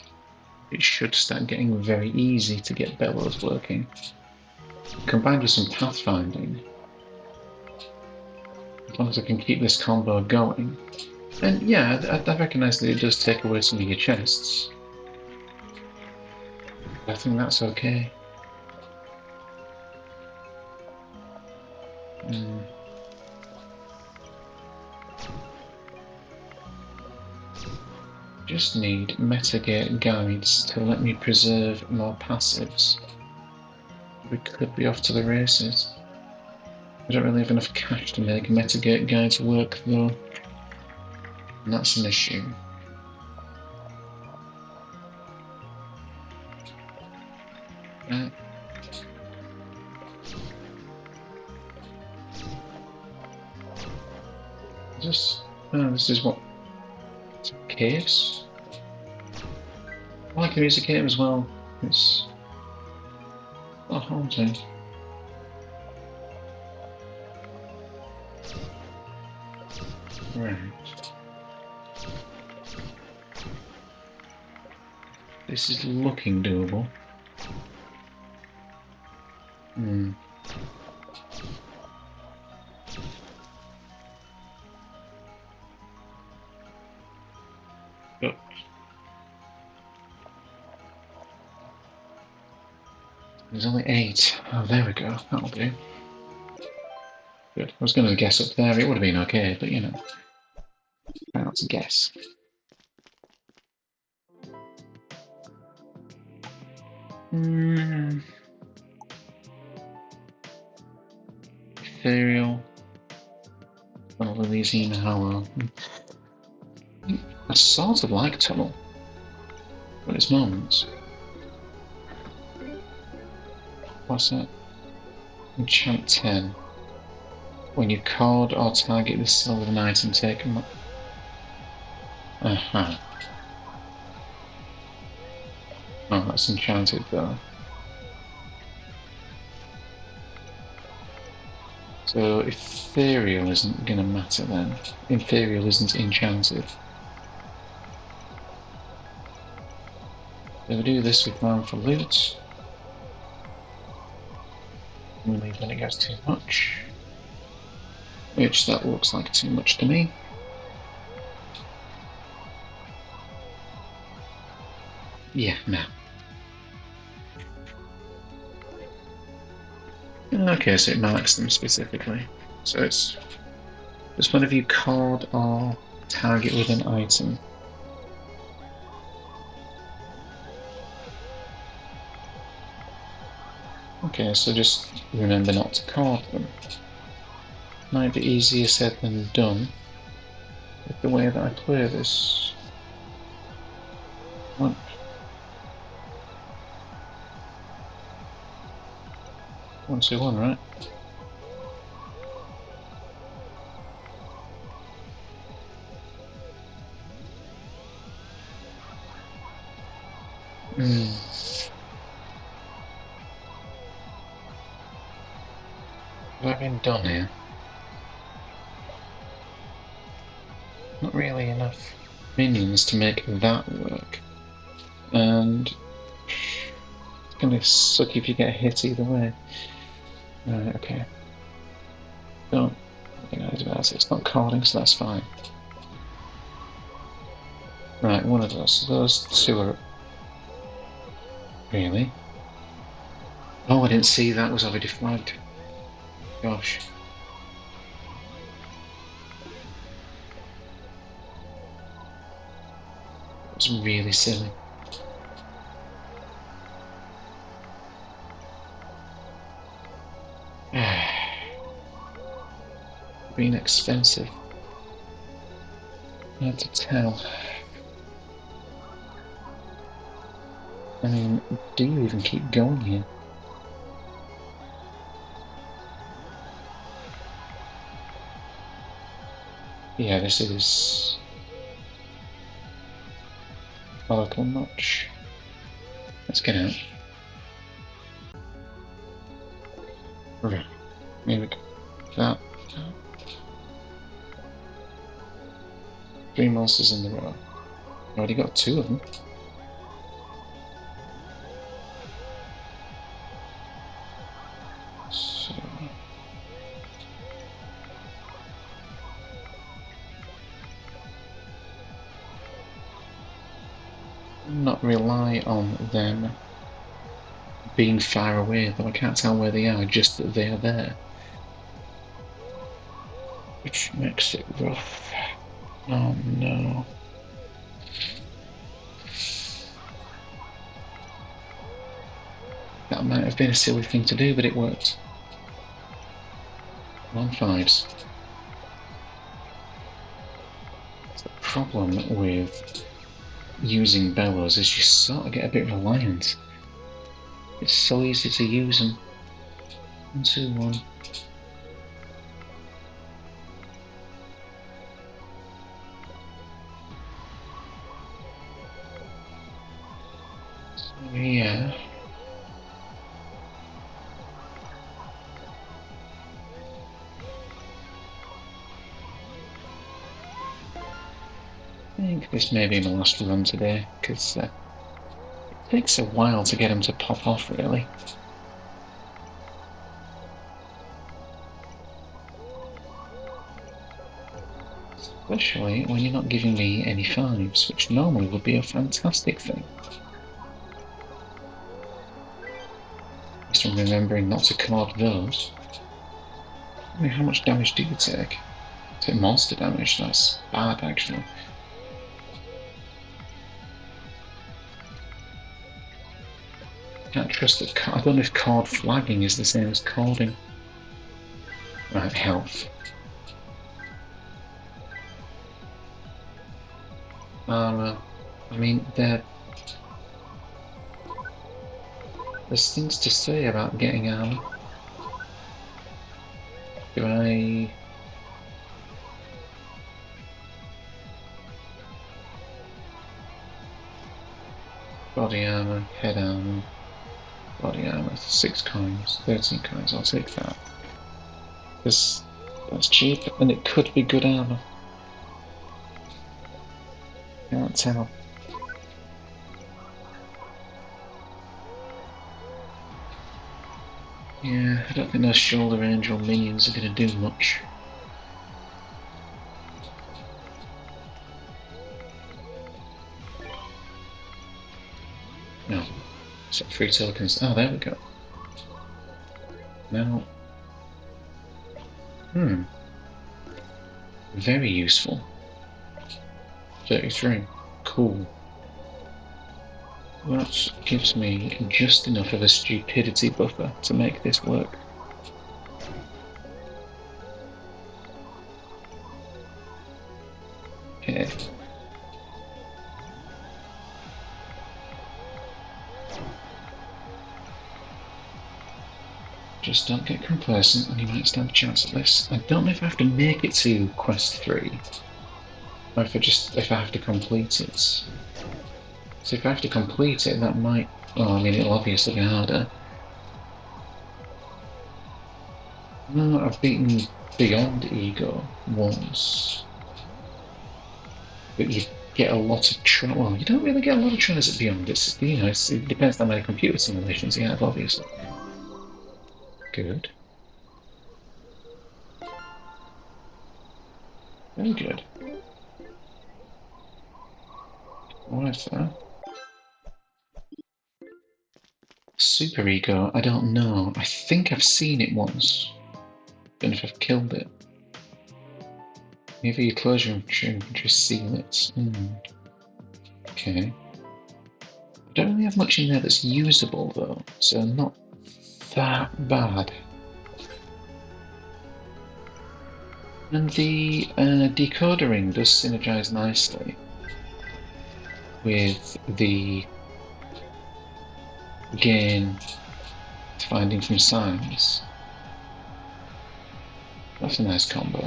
it should start getting very easy to get bellows working. Combined with some pathfinding, as long as I can keep this combo going. And yeah, I recognise that it does take away some of your chests. I think that's okay. Just need metagate guides to let me preserve more passives. We could be off to the races. I don't really have enough cash to make metagate guides work though. And that's an issue. Right. This is what? It's caves? I like the music cave as well. It's not haunting. Right. This is looking doable. But there's only 8. Oh, there we go. That'll do. Good. I was going to guess up there. It would have been okay, but you know, try not to guess. Ethereal. Well, Louisiana Hollow. I sort of like Tunnel, but its moments. What's that? Enchant 10. When you card or target the soul of an item, take them. Oh, that's enchanted though. So Ethereal isn't gonna matter then. Ethereal isn't enchanted. So we do this with Land for Loot. We leave when it gets too much. Which that looks like too much to me. Yeah, no. Okay, so it marks them specifically. So it's just whenever you card or target with an item. Okay, so just remember not to card them. Might be easier said than done with the way that I play this. What? 1-2-1, right? What have I been done here? Not really enough minions to make that work. And gonna suck if you get hit either way. Right, okay. Don't organise about it. It's not carding, so that's fine. Right, one of those. Those two are... Really? Oh, I didn't see that was already flagged. Gosh. It's really silly. Being expensive. Hard to tell. I mean, do you even keep going here? Yeah, this is a little much. Let's get out. Right. Here we go. That. 3 monsters in the row. Already got 2 of them. So... not rely on them being far away, though I can't tell where they are, just that they are there. Which makes it rough. Oh no. That might have been a silly thing to do, but it worked. 1-5s. The problem with using bellows is you sort of get a bit reliant. It's so easy to use them. 1, 2, 1. Yeah. I think this may be my last run today, because it takes a while to get them to pop off, really. Especially when you're not giving me any 5s, which normally would be a fantastic thing. Just remembering not to card those. I mean, how much damage do you take? Take monster damage, that's bad actually. Can't trust the card. I don't know if card flagging is the same as carding. Right, health. Armor. I mean, there's things to say about getting armor. Do I... body armor, head armor, body armor, 6 coins, 13 coins, I'll take that. Because that's cheap, and it could be good armor. Can't tell. Yeah, I don't think those shoulder angel minions are going to do much. No. Set 3 tokens. Oh, there we go. Now... very useful. 33. Cool. That gives me just enough of a stupidity buffer to make this work. Okay. Just don't get complacent and you might stand a chance at this. I don't know if I have to make it to quest 3. Or if I have to complete it. So if I have to complete it, that might... oh, I mean, it'll obviously be harder. No, I've beaten Beyond Ego once. But you get a lot of tries. Well, you don't really get a lot of tries at Beyond. It depends on how many computer simulations you have, obviously. Good. Very good. What is that? Super Ego? I don't know. I think I've seen it once. Don't know if I've killed it. Maybe you close your inventory, seal it. Okay. I don't really have much in there that's usable though, so not that bad. And the decoder ring does synergize nicely with the gain finding from signs. That's a nice combo.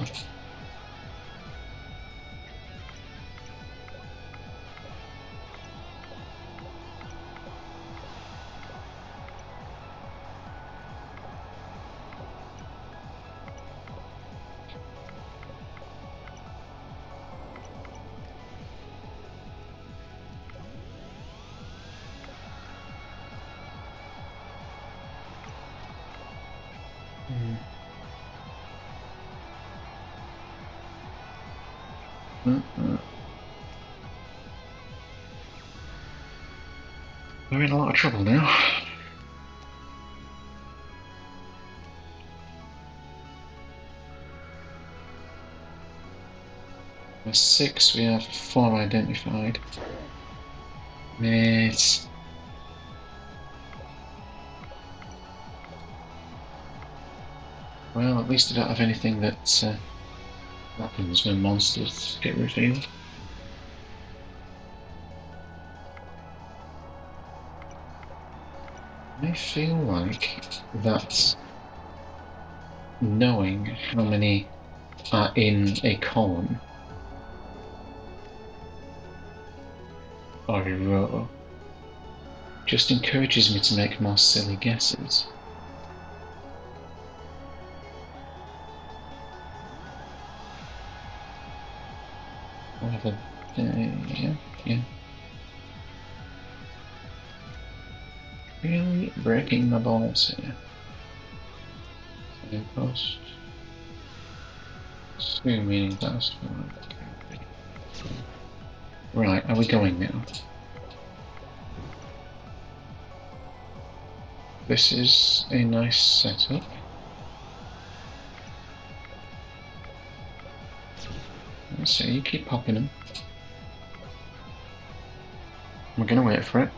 We're in a lot of trouble now. We're 6, we have 4 identified. Mate. Well, at least I don't have anything that happens when monsters get revealed. I feel like that knowing how many are in a column or a row just encourages me to make more silly guesses. Whatever. Yeah. Really breaking my balls here. Post. Two meaning that's right, are we going now? This is a nice setup. Let's see, you keep popping them. We're gonna wait for it.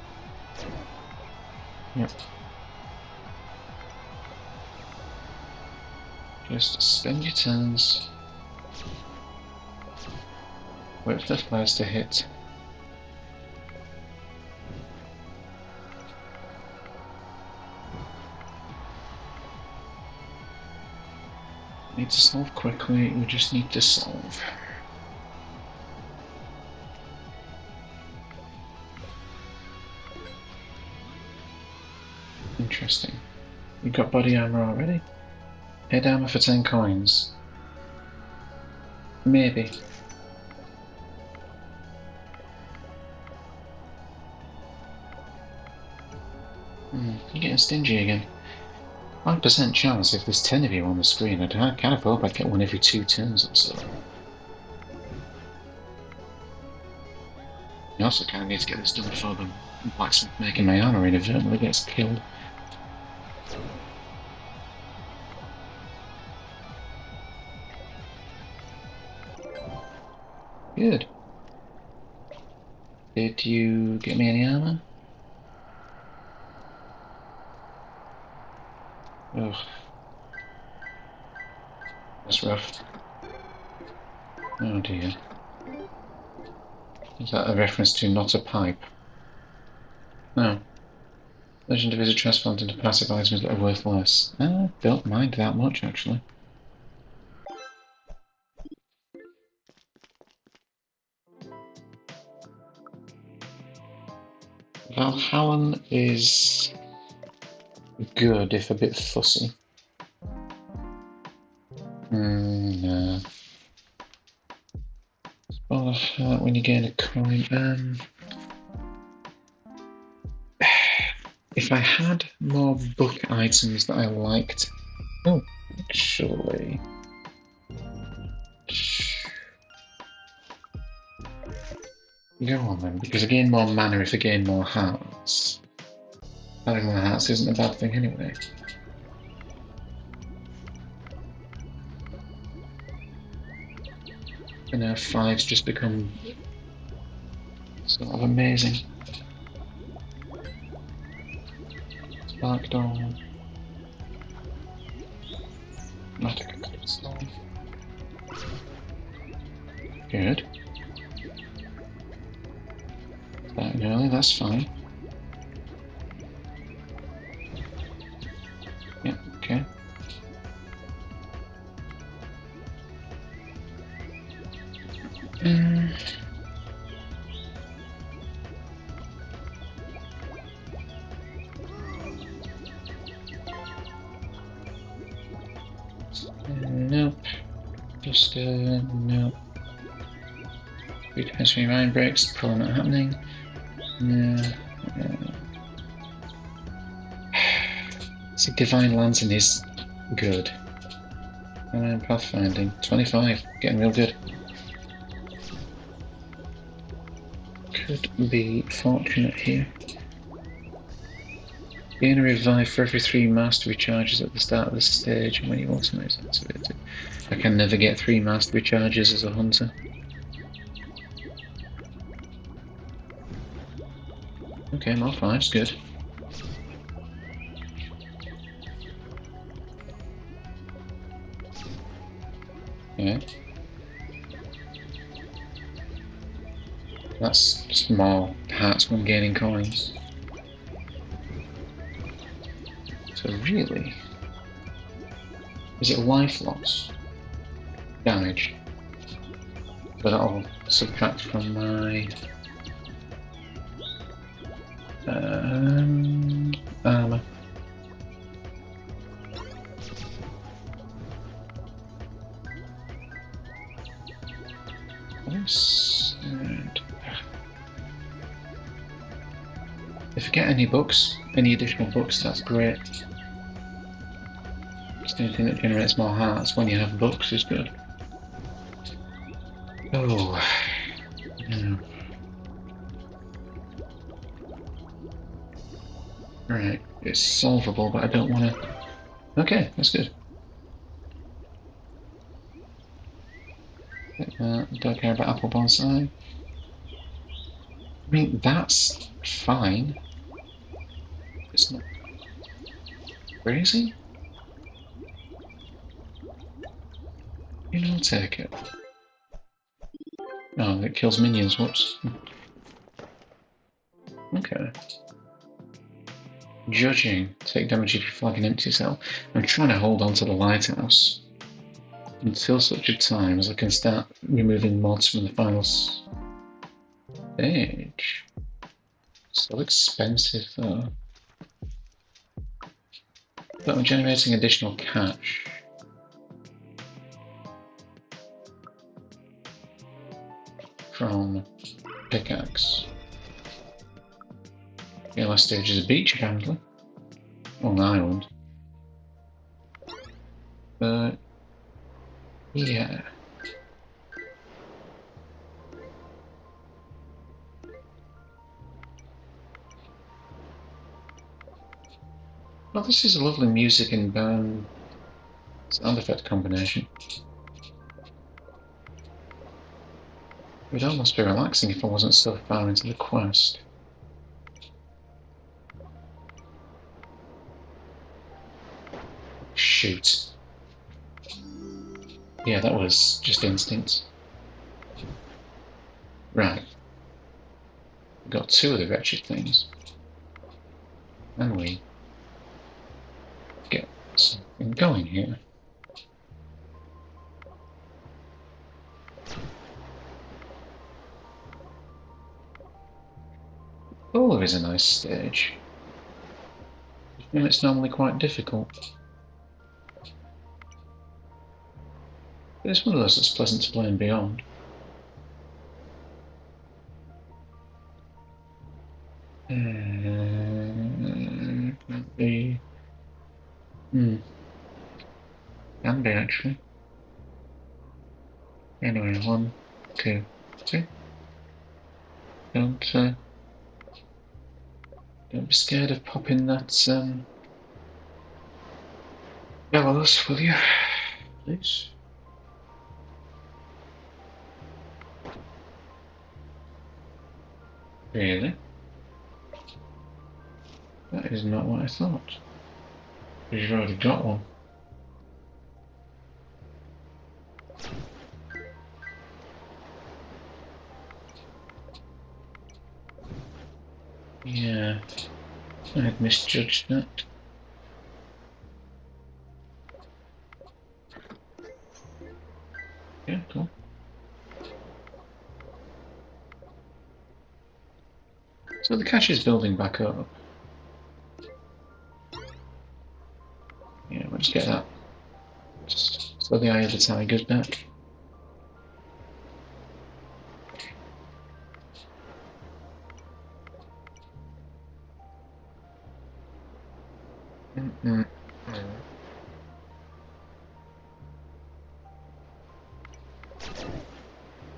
Yep. Just spend your turns. Wait for the flares to hit. Need to solve quickly, we just need to solve. Interesting. You've got body armor already? Head armor for 10 coins. Maybe. You're getting stingy again. 1% chance if there's 10 of you on the screen. I kind of hope I'd get one every 2 turns or so. I also kind of need to get this done before the blacksmith making my armor inadvertently gets killed. Good. Did you get me any armor? Ugh. That's rough. Oh dear. Is that a reference to not a pipe? No. Legend of is a transplant into passive items that are worth less. Don't mind that much, actually. Valhallan is good, if a bit fussy. No. part when you gain a coin. If I had more book items that I liked... Oh, actually... Go on then, because I gain more mana if I gain more hearts. Having more hearts isn't a bad thing anyway. And now 5's just become sort of amazing. Spark Doll. Magic Crystal. Good. Starting early, that's fine. Yeah, okay. Nope. Just, nope. 3 times 3 mind breaks, probably not happening. No. See, Divine Lantern is good. Pathfinding. 25. Getting real good. Could be fortunate here. Gain a revive for every 3 mastery charges at the start of the stage and when your ultimate is activated. I can never get 3 mastery charges as a hunter. Okay, more 5's good. Yeah. That's just more hearts when gaining coins. So really, is it life loss? Damage. But that'll subtract from my armor. Yes. And if I get any books, any additional books, that's great. Just anything that generates more hearts when you have books is good. Oh. No. Right, it's solvable, but I don't want to... Okay, that's good. Don't care about apple bonsai. I mean, that's fine. It's not crazy. You know, I'll take it. Oh, it kills minions, whoops. Okay. Judging. Take damage if you flag an empty cell. I'm trying to hold on to the lighthouse until such a time as I can start removing mods from the final stage. So expensive though. But I'm generating additional cash. From pickaxe. The last stage is a beach apparently. Or an island. But yeah. Well, this is a lovely music and sound effect combination. It would almost be relaxing if I wasn't so far into the quest. Shoot. Yeah, that was just instinct. Right. We got 2 of the wretched things. And we get something going here. Oh, there is a nice stage. And it's normally quite difficult. But it's one of those that's pleasant to play and beyond. The can be actually. Anyway, 1, 2, 3. Don't be scared of popping that bellows, will you? Please. Really? That is not what I thought. You've already got one. Yeah, I had misjudged that. Yeah, cool. So the cache is building back up. Yeah, we'll just get that. Just so the eye of the tiger's back.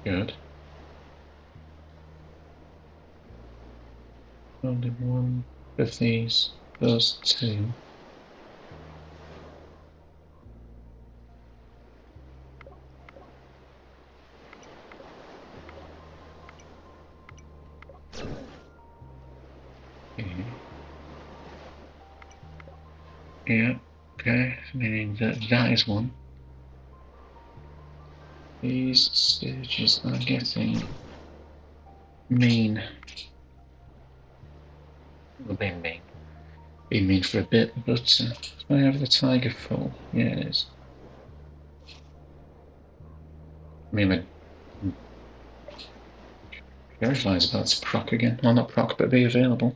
Good. Only one of these. Those two. Okay. Yeah, okay, meaning that that is one. These stages are getting mean. Well, been mean. Been mean for a bit, but do I have the tiger full? Yeah, it is. I mean, my Verify's about to proc again. Well, not proc, but be available.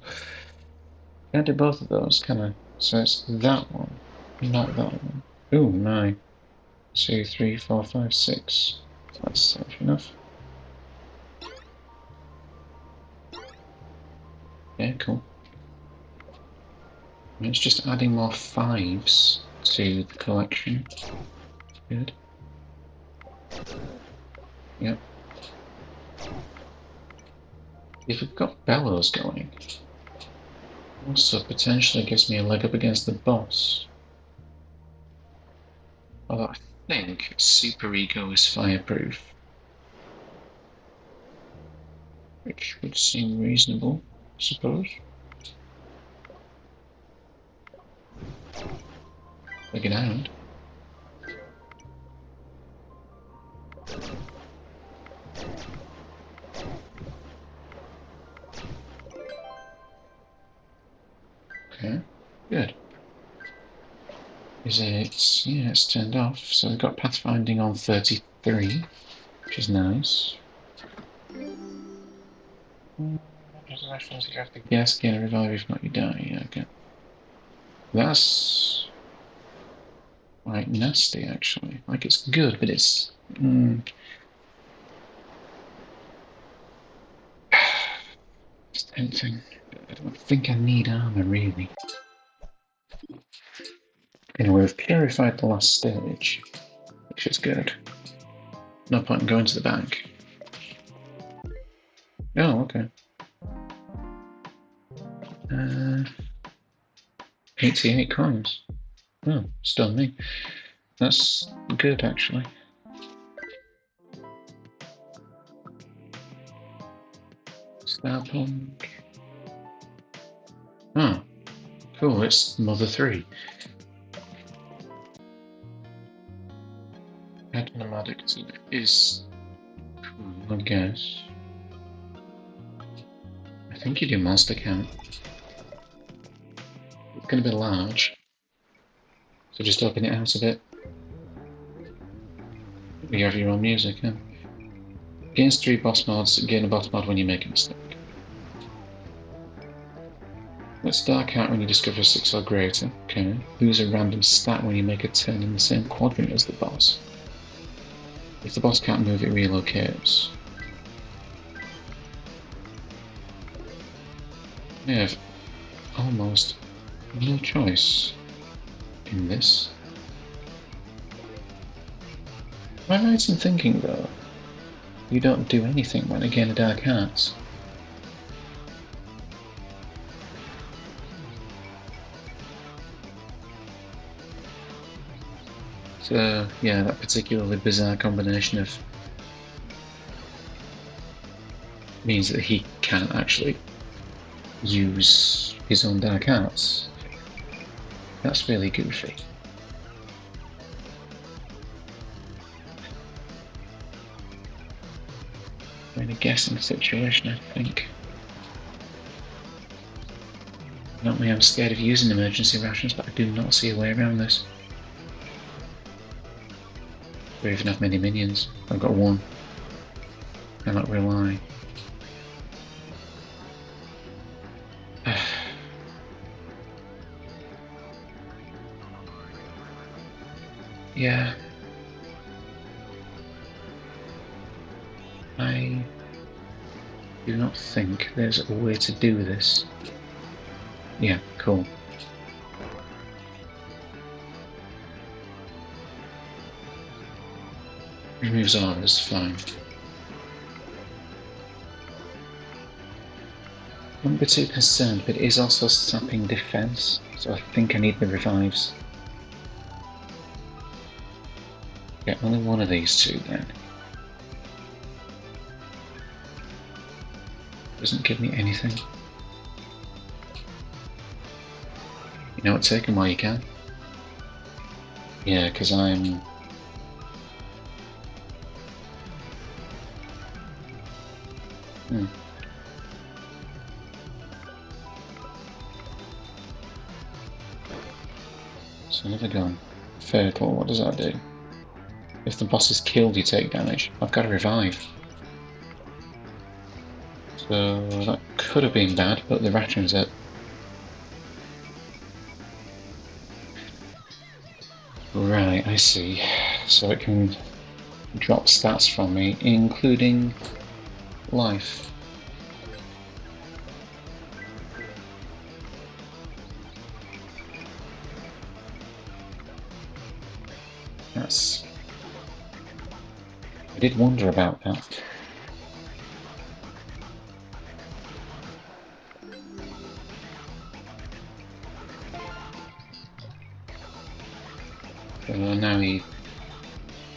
Can I do both of those, can I? So it's that one, not that one. Ooh, 9. 2, 3, 4, 5, 6. That's safe enough. Yeah, cool. It's just adding more 5s to the collection. Good. Yep. If we've got bellows going, also potentially gives me a leg up against the boss. Although I think Super Ego is fireproof, which would seem reasonable, I suppose. Looking out. Okay, good. Is it? Yeah, it's turned off. So we've got pathfinding on 33, which is nice. Resurrections, you have to guess, gain a revive if not you die. Yeah, okay. That's quite nasty, actually. Like, it's good, but it's... It's tempting. I don't think I need armor, really. Anyway, we've purified the last stage, which is good. No point in going to the bank. Oh, okay. 88 coins. Oh, still me. That's good, actually. Starpunk. Oh, cool, it's Mother 3. Add nomadic to it is cool, I guess. I think you do monster count. It's going to be large, so just open it out a bit. You have your own music, huh? Against 3 boss mods, gain a boss mod when you make a mistake. Let's dark out when you discover 6 or greater. Okay. Lose a random stat when you make a turn in the same quadrant as the boss. If the boss can't move, it relocates. I have almost no choice in this. Am I right in thinking, though, you don't do anything when I gain a Dark Arts? So, yeah, that particularly bizarre combination of means that he can't actually use his own Dark Arts. That's really goofy. We're in a guessing situation, I think. Not me, I'm scared of using emergency rations, but I do not see a way around this. I don't even have many minions. I've got one. Cannot rely. Yeah. I do not think there's a way to do this. Yeah, cool. Removes auras, fine. Wouldn't be too concerned, but it is also sapping defense, so I think I need the revives. Yeah, only one of these two then. Doesn't give me anything. You know what, take them while you can. Yeah, because I'm... So another gun. Fatal, what does that do? If the boss is killed, you take damage. I've got to revive. So that could have been bad, but the rations are... Right, I see. So it can drop stats from me, including life. That's... I did wonder about that. Now he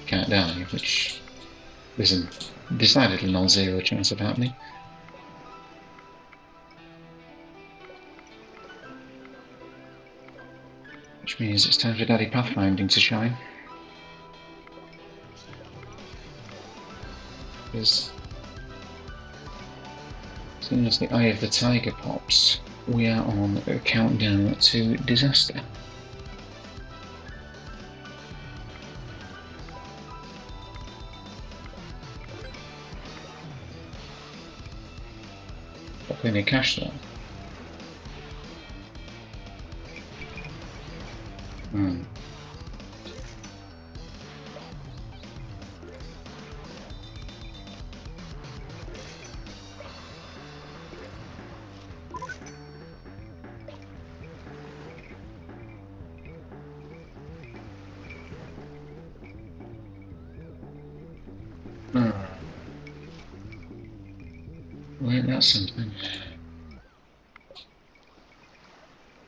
can't die, which there's a decidedly non-zero chance of happening. Which means it's time for Daddy Pathfinding to shine. Because as soon as the Eye of the Tiger pops, we are on a countdown to disaster. Got plenty of cash though. Well, that's something.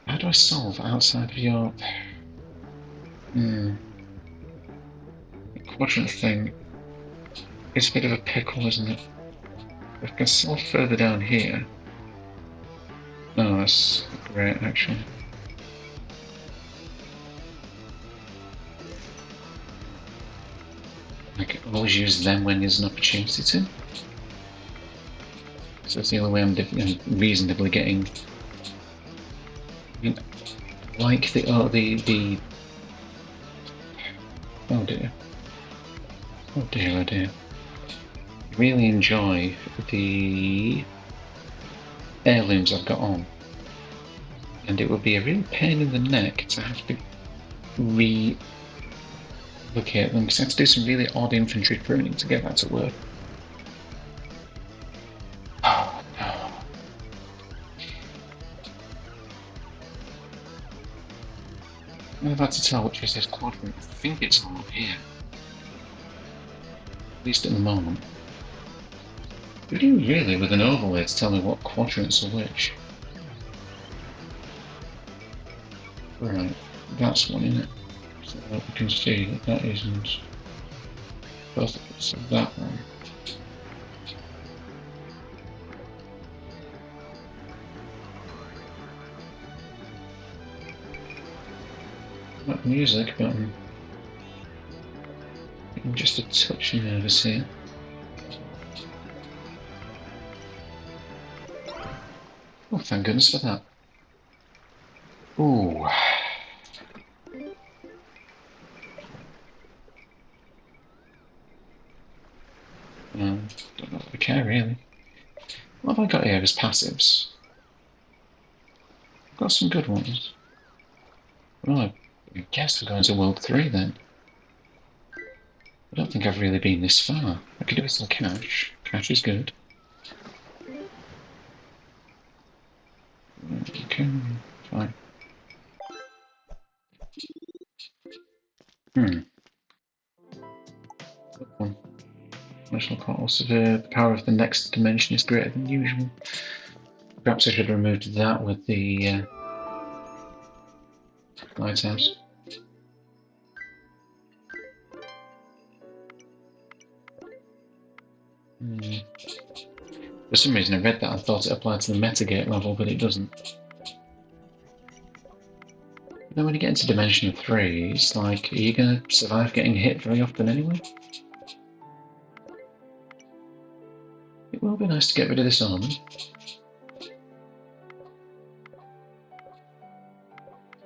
How do I solve outside of your... The quadrant thing is a bit of a pickle, isn't it? If I can solve further down here... Oh, that's great, actually. I can always use them when there's an opportunity to. So that's the only way I'm reasonably getting... I mean, like the... Oh dear. Oh dear, oh dear. I really enjoy the heirlooms I've got on. And it would be a real pain in the neck to have to relocate them, because I have to do some really odd infantry pruning to get that to work. Oh no. I'm about to tell which is this quadrant. I think it's all up here. At least at the moment. Who do you really with an overlay to tell me what quadrants are which? Right, that's one in it. So we can see that that isn't both of it, so that one. Not music, but I'm just a touch nervous here. Oh, thank goodness for that. Ooh. Don't know if I care really. What have I got here as passives? I've got some good ones. Well, I guess we're going to World 3 then. I don't think I've really been this far. I could do with some cash. Cash is good. Okay, fine. Good one. National Portal Severe. The power of the next dimension is greater than usual. Perhaps I should have removed that with the lighthouse. For some reason I read that and thought it applied to the metagate level, but it doesn't. Then when you get into Dimension 3, it's like, are you going to survive getting hit very often anyway? It will be nice to get rid of this armor.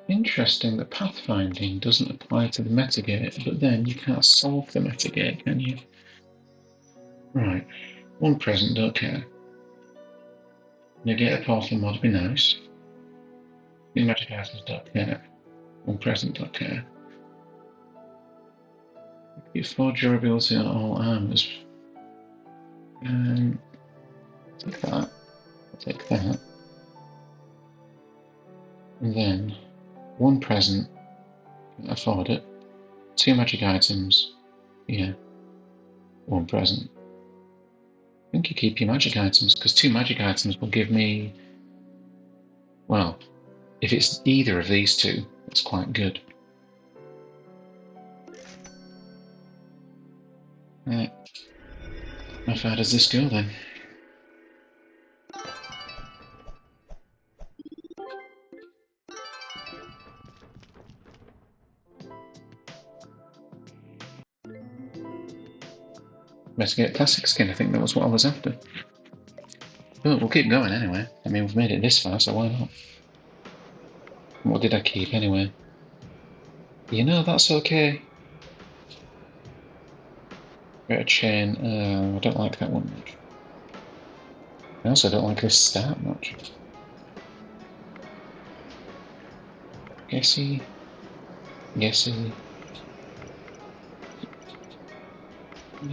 Interesting that pathfinding doesn't apply to the metagate, but then you can't solve the metagate, can you? Right, one present, don't care. Negate a portal mod would be nice. The magic items don't care. One present, don't care. Give 4 durability on all armors. Take that. I'll take that. And then, one present, can't afford it. 2 magic items, yeah. One present. I think you keep your magic items, because 2 magic items will give me, well, if it's either of these two, it's quite good. Right. How far does this go then? Investigate classic skin, I think that was what I was after. But we'll keep going anyway. I mean, we've made it this far, so why not? What did I keep anyway? You know, that's okay. Got a chain. I don't like that one much. I also don't like this start much. Guessy. Guessy.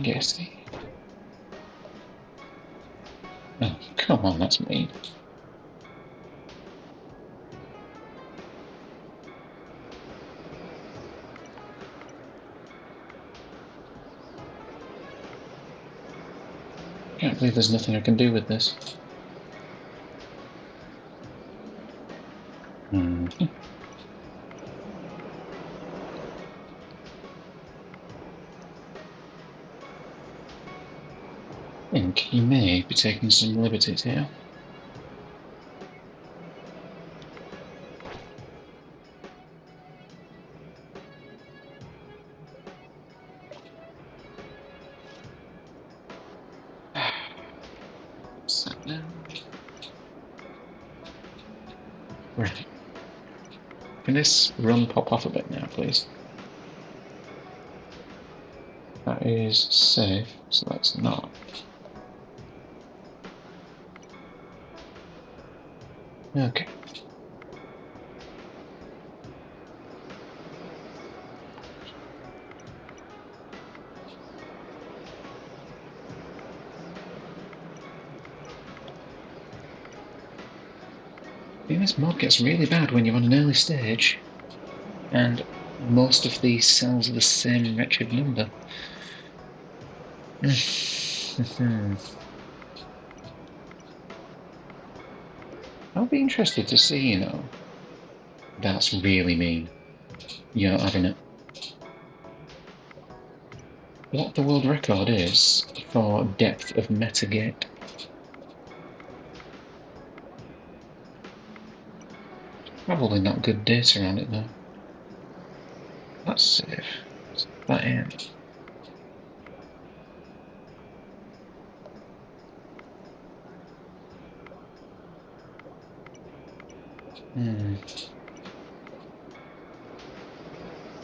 Guessy. Oh, come on, that's mean. Can't believe there's nothing I can do with this. I think you may be taking some liberties here. Sat down. Right. Can this run pop off a bit now, please? That is safe, so that's not. Okay. I think this mod gets really bad when you're on an early stage. And most of these cells are the same wretched number. I'll be interested to see, you know. That's really mean. You're not having it. What the world record is for depth of metagate. Probably not good data on it though. That's safe. That ain't.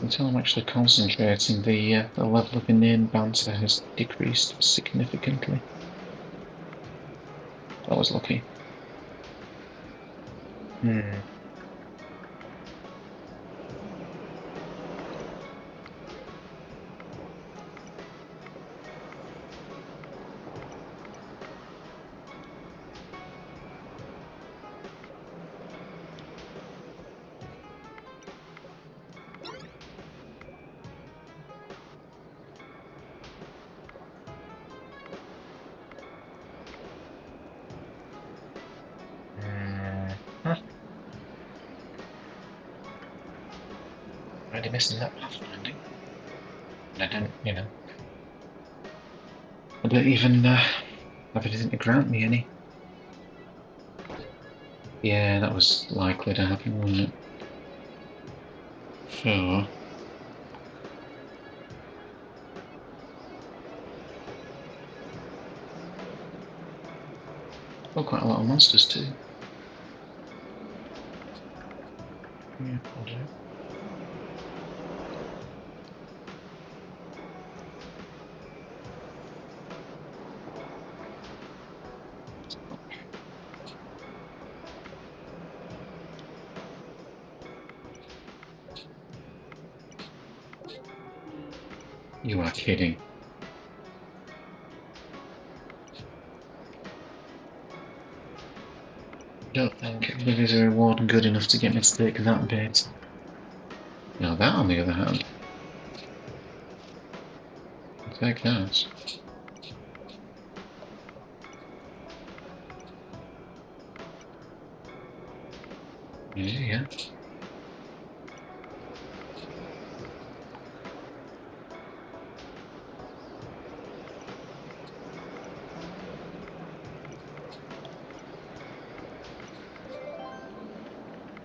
Until I'm actually concentrating, the level of inane banter has decreased significantly. That was lucky. Already missing that pathfinding. I don't, you know. I don't even have anything to grant me any. Yeah, that was likely to happen, wasn't it? So. Oh, quite a lot of monsters too. Yeah, I'll do. You are kidding. Don't think there is a reward good enough to get me to take that bait. Now that, on the other hand, I'll take that. Yeah.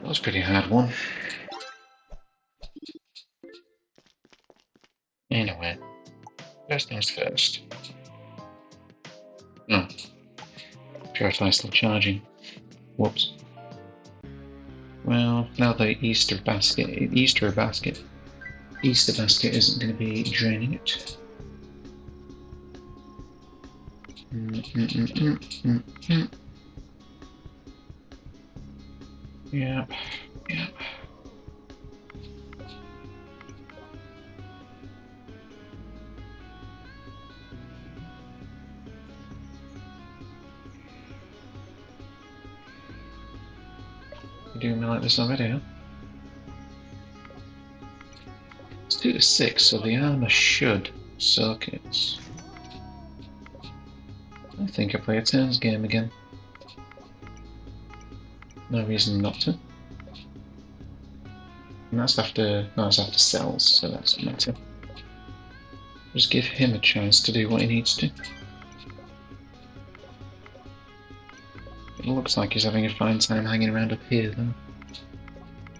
That was a pretty hard one. Anyway, first things first. Oh. Purify still charging. Whoops. Well, now the Easter basket isn't going to be draining it. Yep. You're doing me like this already, huh? It's 2 to 6, so the armor should soak it. I think I play a turns game again. No reason not to. And that's after cells, so that doesn't matter. Just give him a chance to do what he needs to. It looks like he's having a fine time hanging around up here, though.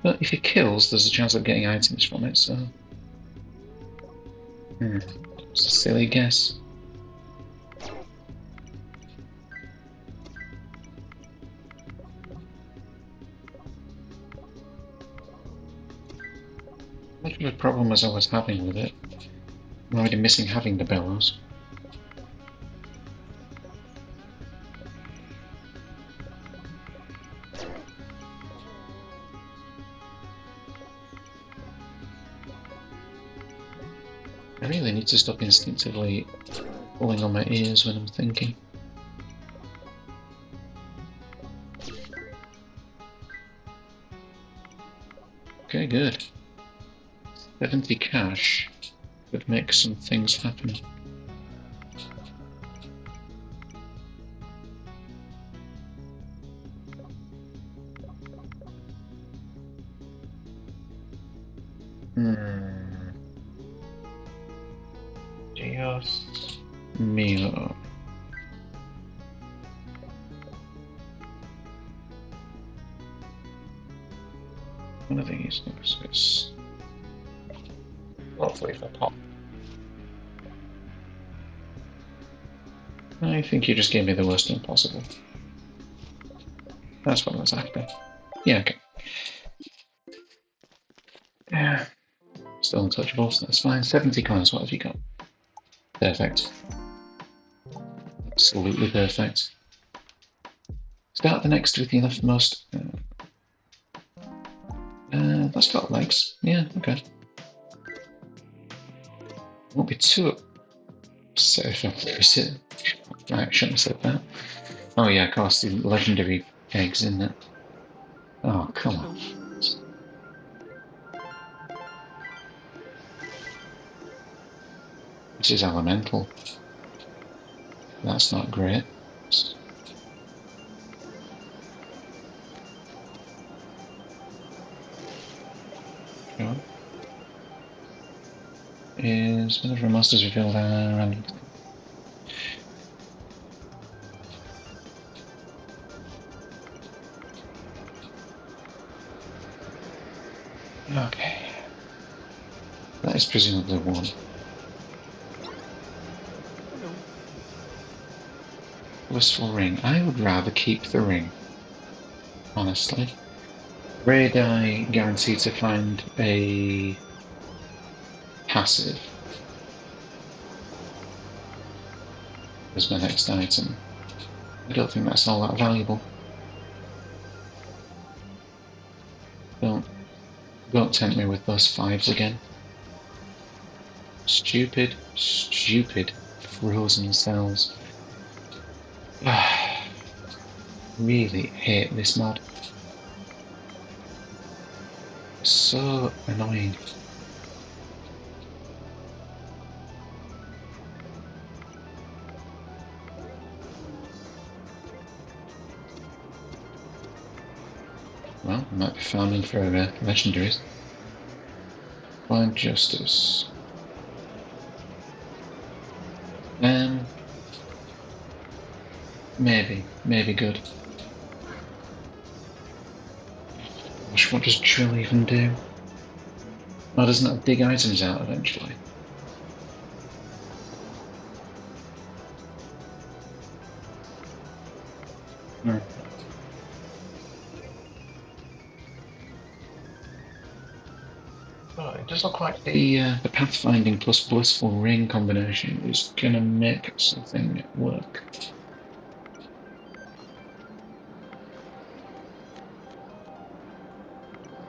But if he kills, there's a chance of getting items from it, so... It's a silly guess. Much of a problem as I was having with it. I'm already missing having the bellows. I really need to stop instinctively pulling on my ears when I'm thinking. Okay, good. 70 cash could make some things happen. Dios mío. One of these is hopefully for pop. I think you just gave me the worst thing possible. That's what I was after. Yeah, okay. Yeah. Still untouchable, so that's fine. 70 coins, what have you got? Perfect. Absolutely perfect. Start the next with the leftmost. That's got legs. Yeah, okay. Won't be too upset if I lose it. I shouldn't have said that. Oh yeah, of course, the legendary eggs, isn't it? Oh, come on. This is elemental. That's not great. Sure. Is whenever a monster is revealed random. Okay. That is presumably one. Blissful ring. I would rather keep the ring. Honestly. Rare die guaranteed to find a passive as my next item. I don't think that's all that valuable. Don't tempt me with those fives again. Stupid, stupid frozen cells. Really hate this mod. So annoying. Well, I might be farming for legendaries. Blind Justice. Maybe good. Gosh, what does Drill even do? Oh, doesn't that dig items out eventually? No. Oh, it does look like the pathfinding plus blissful ring combination is gonna make something work.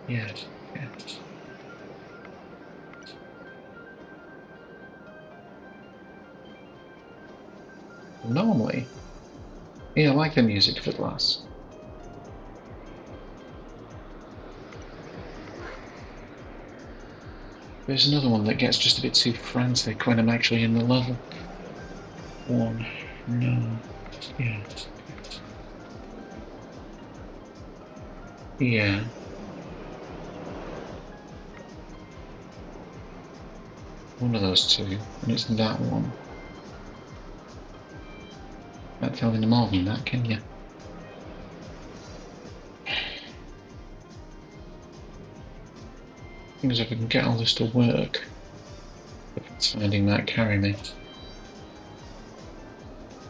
Yeah. Normally, yeah, I like the music for glass. There's another one that gets just a bit too frantic when I'm actually in the level. One. No. Yeah. Yeah. One of those two, and it's that one. Can't tell any more than that, can you? Thing is, if I can get all this to work, it's finding that carry me.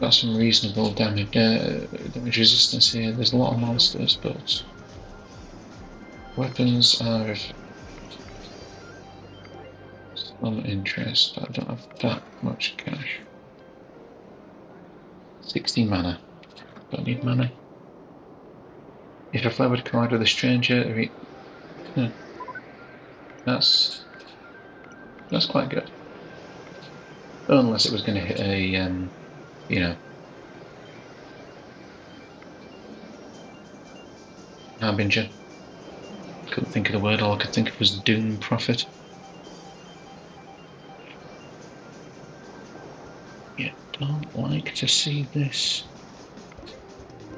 Got some reasonable damage resistance here. There's a lot of monsters, but weapons are of some interest, but I don't have that much cash. 60 mana. Don't need mana. If a flower would collide with a stranger, that's quite good. Unless it was going to hit a, you know, harbinger. Couldn't think of the word. All I could think of was Doom Prophet. like to see this.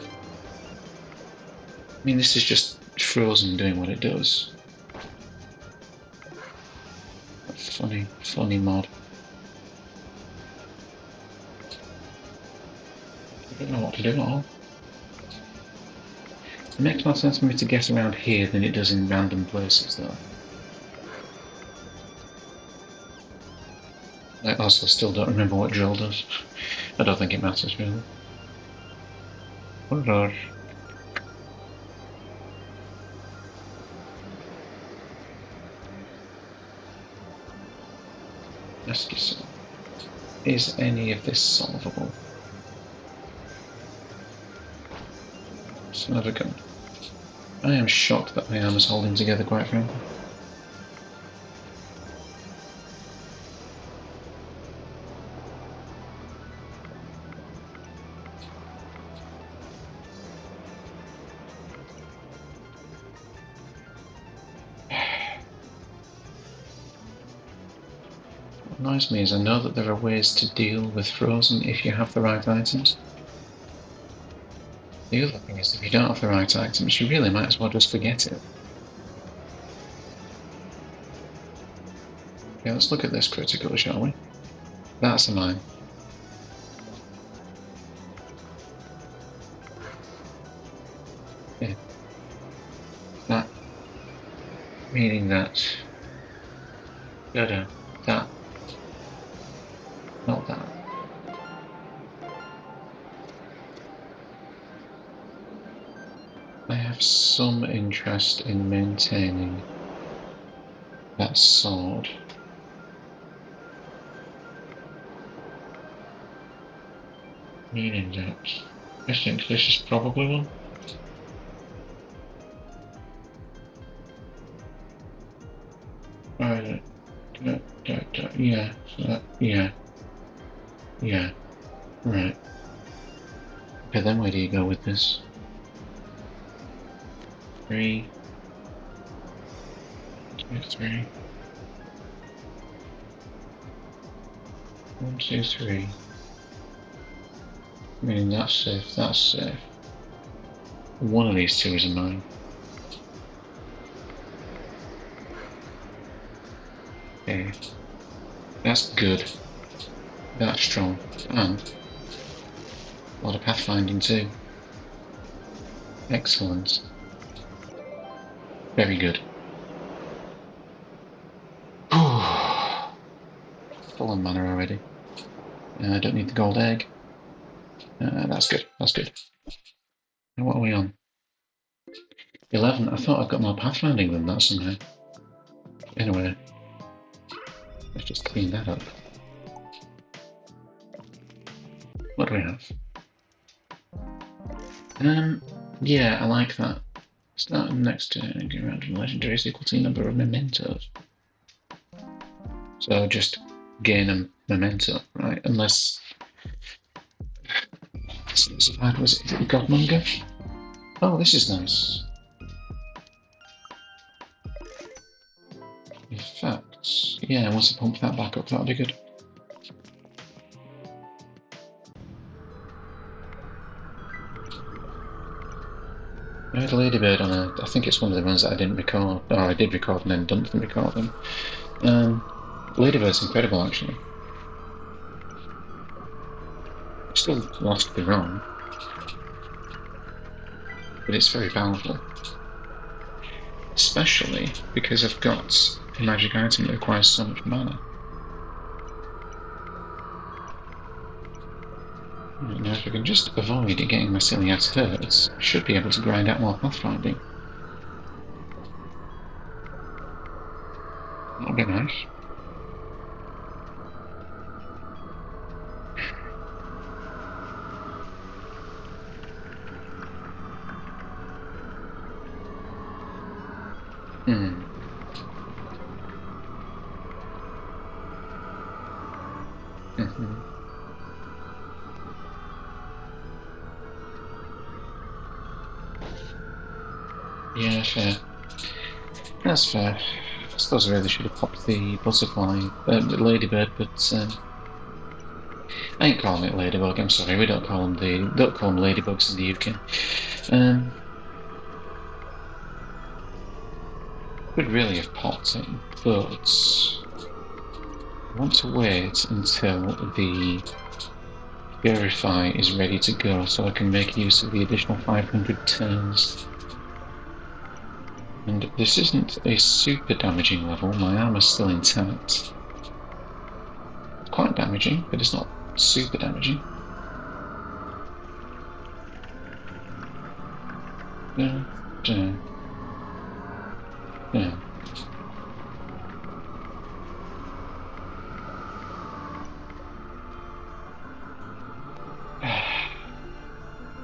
I mean, this is just Frozen doing what it does. A funny mod. I don't know what to do at all. It makes more sense for me to get around here than it does in random places, though. I also still don't remember what Joel does. I don't think it matters, really. Whatever. Ask yourself, is any of this solvable? Son of a gun. I am shocked that my arm is holding together, quite frankly. What annoys me is I know that there are ways to deal with Frozen if you have the right items. The other thing is, if you don't have the right items, you really might as well just forget it. Okay, let's look at this critical, shall we? That's a mine. Yeah. That. Meaning that. No, that. Not that. I have some interest in maintaining that sword. Meaning that I think this is probably one. Right. Yeah. Yeah. Right. Okay, then where do you go with this? 3, 2, 3. 1, 2, 3. Meaning that's safe, that's safe. One of these two is a mine. Okay. That's good. That's strong. And a lot of pathfinding too. Excellent. Very good. Full on mana already. I don't need the gold egg. That's good. That's good. And what are we on? 11. I thought I'd got more pathfinding than that somehow. Anyway, let's just clean that up. What do we have? Yeah, I like that. Starting next turn, go around to legendary is equal to the number of mementos. So just gain a memento, right? Unless. Was it Godmonger? Oh, this is nice. Effects. Yeah, once I pump that back up, that'll be good. I had a Ladybird on a. I think it's one of the ones that I didn't record. Or I did record and then dumped the recording. Ladybird's incredible, actually. Still lost to be wrong, but it's very powerful. Especially because I've got a magic item that requires so much mana. Now, if I can just avoid getting my silly ass hurt, I should be able to grind out more pathfinding. That'll be nice. Yeah, fair. That's fair. I suppose I really should have popped the butterfly, the ladybird, but I ain't calling it ladybug. I'm sorry, we don't call them ladybugs in the UK. Could really have popped it, but I want to wait until the Purify is ready to go so I can make use of the additional 500 turns. And this isn't a super damaging level, my armor's still intact. It's quite damaging, but it's not super damaging. Yeah.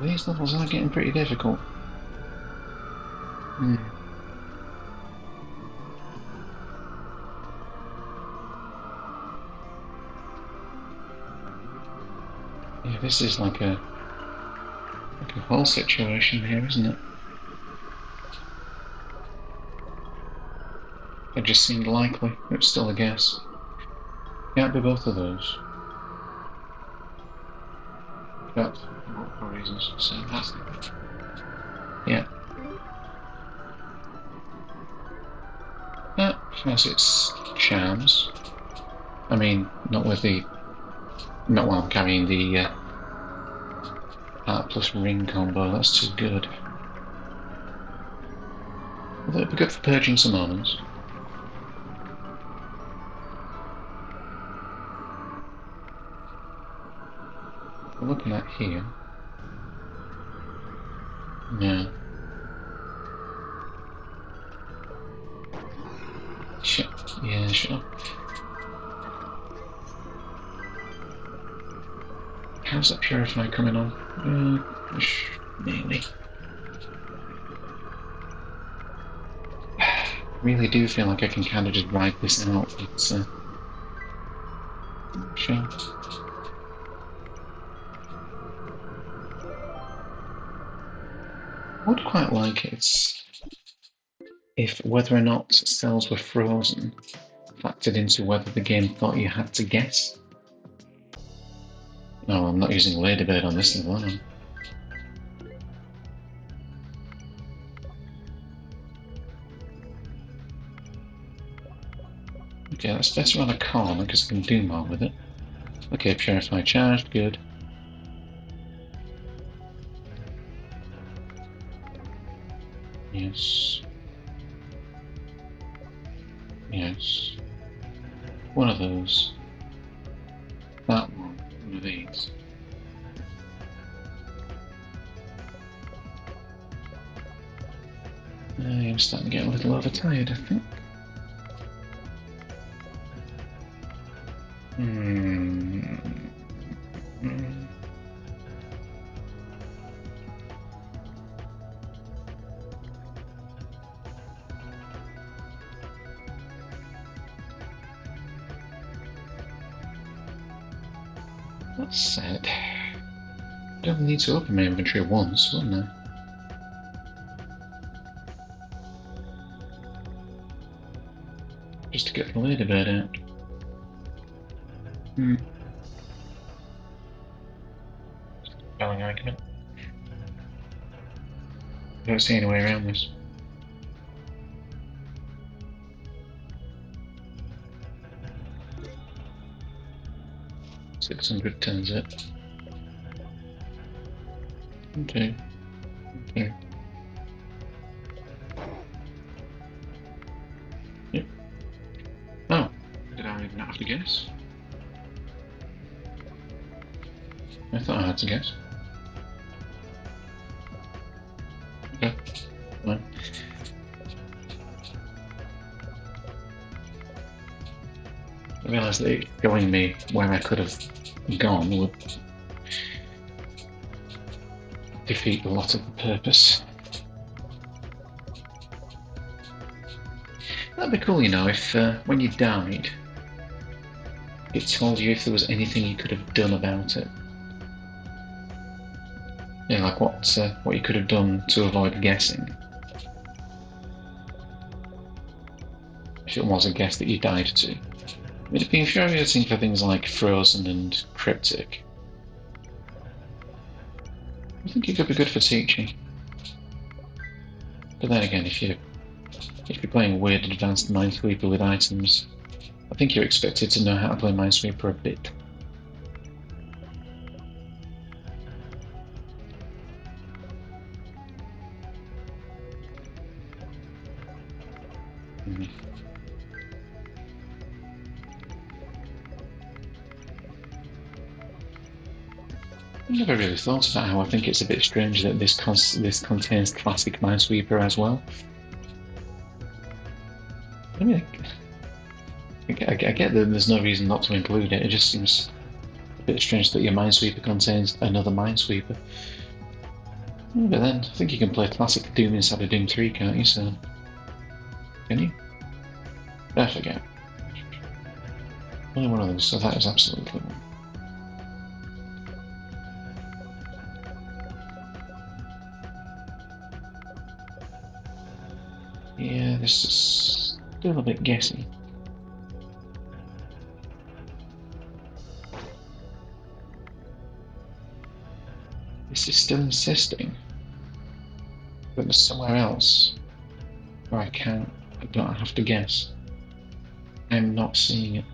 These levels are getting pretty difficult. Yeah, this is like a whole situation here, isn't it? It just seemed likely. It was still a guess. Can't be both of those. But for reasons, so that's it. Yeah. That has its charms. I mean, not while I'm carrying the Art plus Ring combo, that's too good. Although it'd be good for purging some omens. We're looking at here. Yeah. Yeah, sure. How's that Purify coming on? Maybe. I really do feel like I can kind of just ride this out, but sure. I would quite like it if whether or not cells were frozen factored into whether the game thought you had to guess. No, I'm not using Ladybird on this level, am I? Okay, that's better on a corner because I can do more with it. Okay, Purify charged, good. Yes. Yes. One of those. That one of these. I'm starting to get a little overtired, I think. That said, I'd only need to open my inventory once, wouldn't I? Just to get the Ladybird out. Spelling argument. I don't see any way around this. $600 turns it. Okay. Okay. Yep. Oh, did I even have to guess? I thought I had to guess. Okay. Fine. I realised that going me where I could have gone would defeat a lot of the purpose. That'd be cool, you know, if when you died, it told you if there was anything you could have done about it. Yeah, like what you could have done to avoid guessing. If it was a guess that you died to. It'd be infuriating for things like Frozen and Cryptic, I think it could be good for teaching. But then again, if you're playing weird advanced Minesweeper with items, I think you're expected to know how to play Minesweeper a bit. I never really thought about how I think it's a bit strange that this contains classic Minesweeper as well. I mean, I get that there's no reason not to include it. It just seems a bit strange that your Minesweeper contains another Minesweeper. But then, I think you can play classic Doom inside of Doom 3, can't you? So, can you? I forget. Only one of them, so that is absolutely one. Yeah, this is still a bit guessy. This is still insisting that there's somewhere else where I don't have to guess. I'm not seeing it.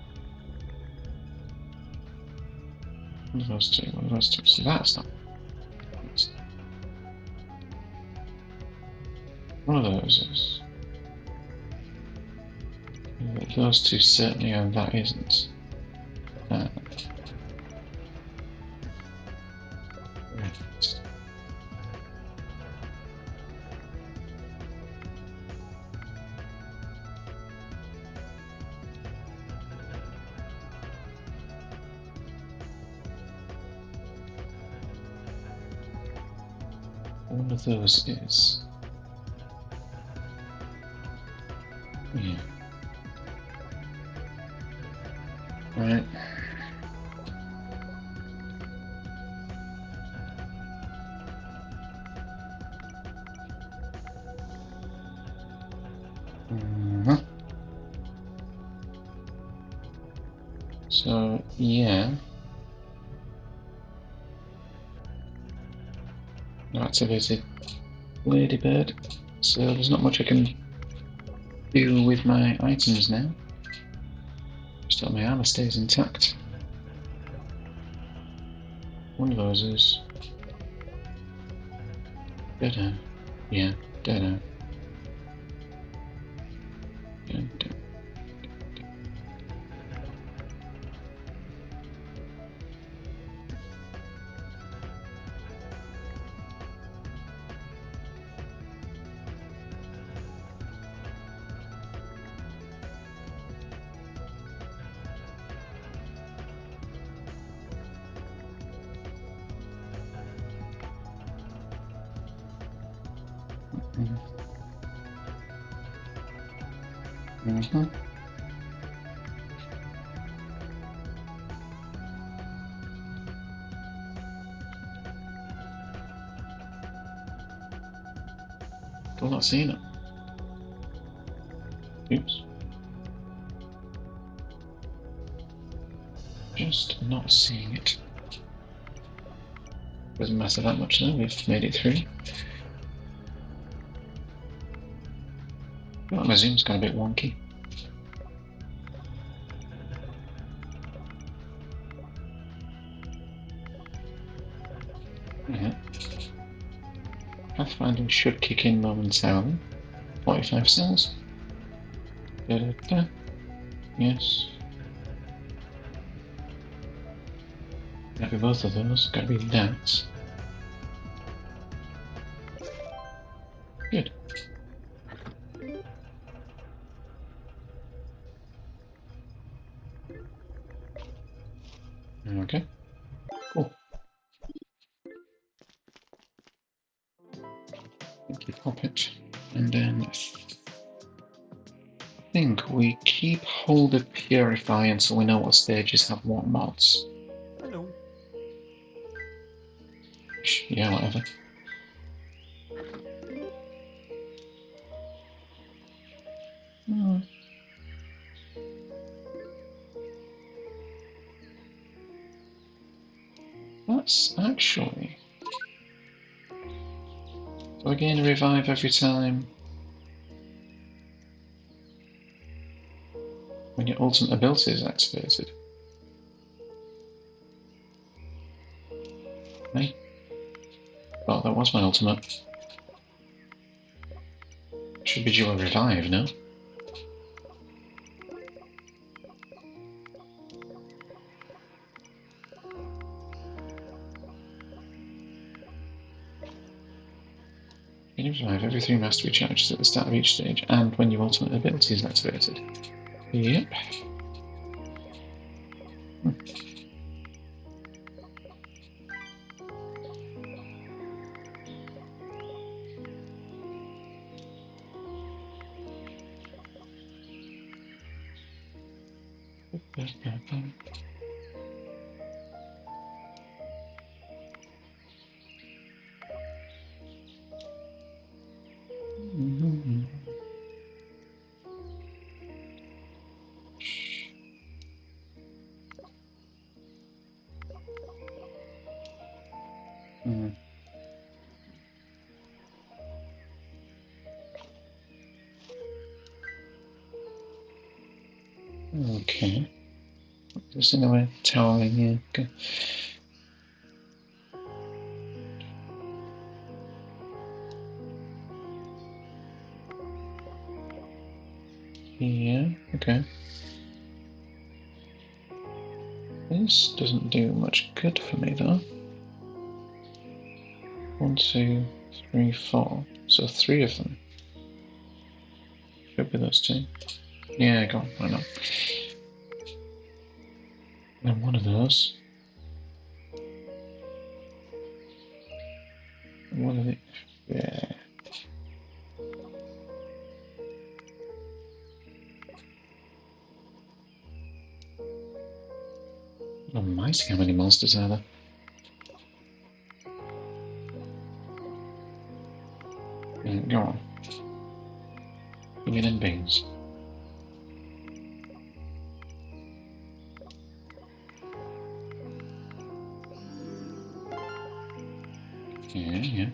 One of those two, one of those two. So that's not. One of those is. Those two certainly are, that isn't. Right. One of those is. Yeah. Right. So, yeah. Activated Ladybird. So there's not much I can do with my items now. Just hope my armor stays intact. One of those is. Dead. Yeah, dead. Still not seeing it. Oops. Just not seeing it. Doesn't matter that much though, we've made it through. Oh, my zoom's gone a bit wonky. Yeah. Pathfinding should kick in momentarily. 45 cells. Da-da-da. Yes. Gotta be both of those. Gotta be that. Good. Okay. Cool. Thank you, pop it. And then I think we keep hold of Purify until we know what stages have what mods. Hello. Yeah, whatever. That's actually Do I gain a revive every time when your ultimate ability is activated? Hey? Oh, that was my ultimate. Should be due a revive, no? You revive every 3 mastery charges at the start of each stage and when your ultimate ability is activated. Yep. Okay. Just in a way, toweling, yeah. Okay. Yeah, okay. This doesn't do much good for me though. 1, 2, 3, 4. So 3 of them. Should be those 2. Yeah, go on, why not? And one of those. One of the. Yeah. Almighty, how many monsters are there? Yeah, go on. Give me them beans. Yeah, yeah.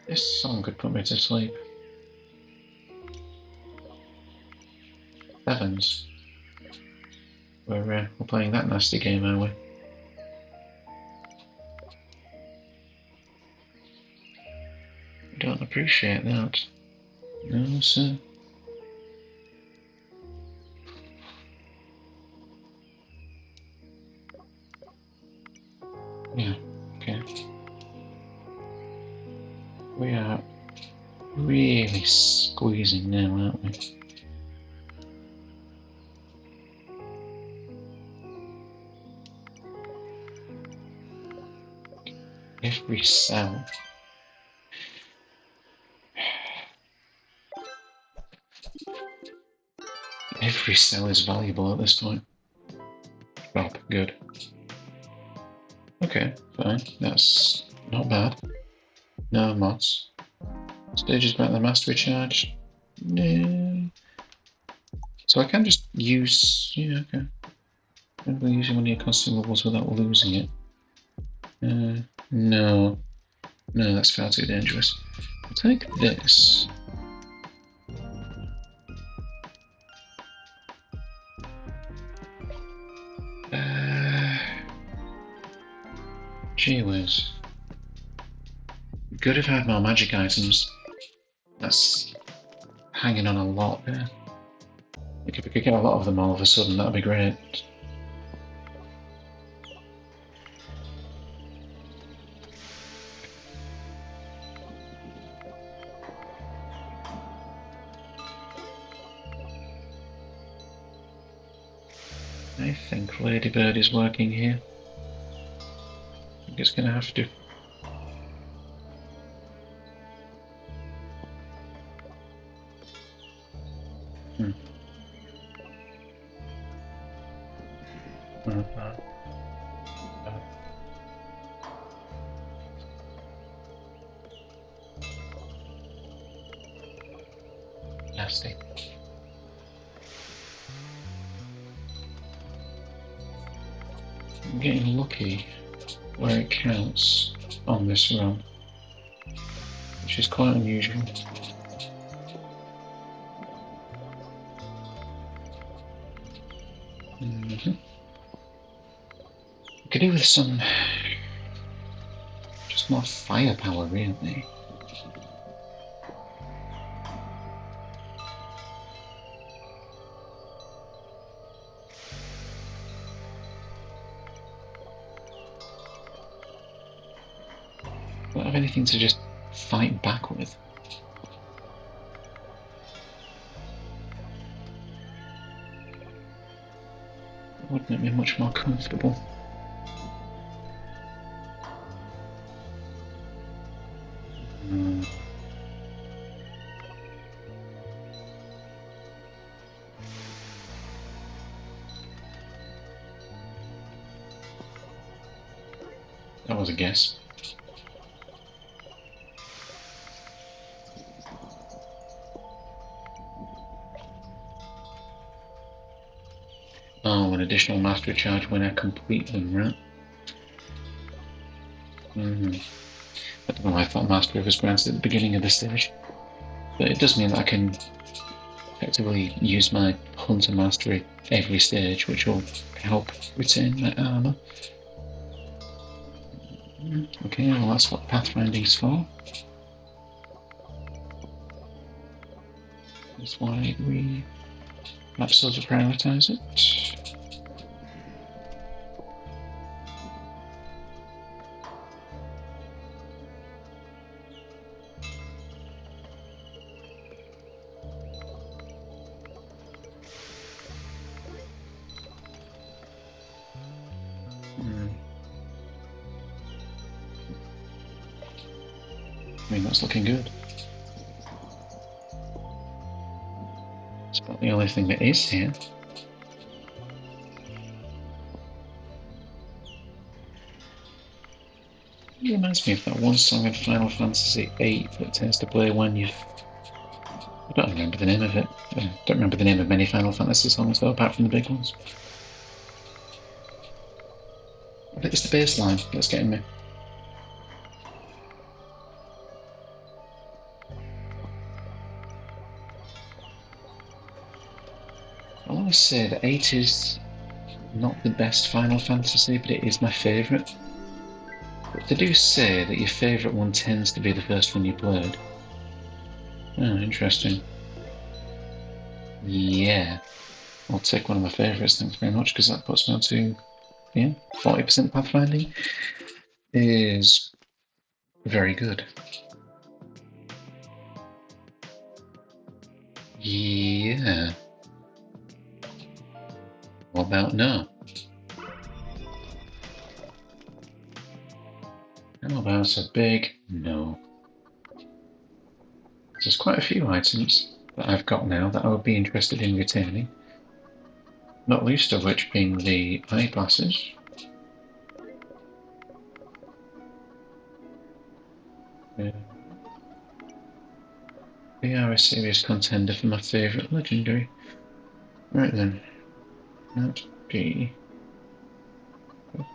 This song could put me to sleep. Heavens. We're playing that nasty game, are we? Don't appreciate that. No, sir. Yeah, okay. We are really squeezing now, aren't we? Every cell. Every cell is valuable at this point. Stop, good. Okay, fine. That's not bad. No mods. Stages back the mastery charge. Yeah. So I can just use. Yeah, okay. I'm going to use one of your consumables without losing it. No. No, that's far too dangerous. I'll take this. Gee whiz. Good if I had more magic items. That's hanging on a lot there. If we could get a lot of them all of a sudden, that'd be great. I think Ladybird is working here. I think it's gonna have to. nasty. I'm getting lucky where it counts on this run, which is quite unusual. Could do with some just more firepower, really. Don't have anything to just fight back with. It would make me much more comfortable. That was a guess. Oh, an additional mastery charge when I complete them, right? I don't know why I thought mastery was granted at the beginning of the stage. But it does mean that I can effectively use my hunter mastery every stage, which will help retain my armour. Okay, well that's what pathfinding's for. That's why we absolutely prioritise it. I mean, that's looking good. It's about the only thing that is here. It reminds me of that one song in Final Fantasy VIII that tends to play when you've... I don't remember the name of it. I don't remember the name of many Final Fantasy songs though, apart from the big ones. I think it's the bass line that's getting me. I always say that 8 is not the best Final Fantasy, but it is my favourite. But they do say that your favourite one tends to be the first one you played. Oh, interesting. Yeah. I'll take one of my favourites, thanks very much, because that puts me on to, 40% pathfinding is very good. Yeah. What about no? How about a big no? There's quite a few items that I've got now that I would be interested in retaining. Not least of which being the eyeglasses. They are a serious contender for my favourite legendary. Right then, that be... I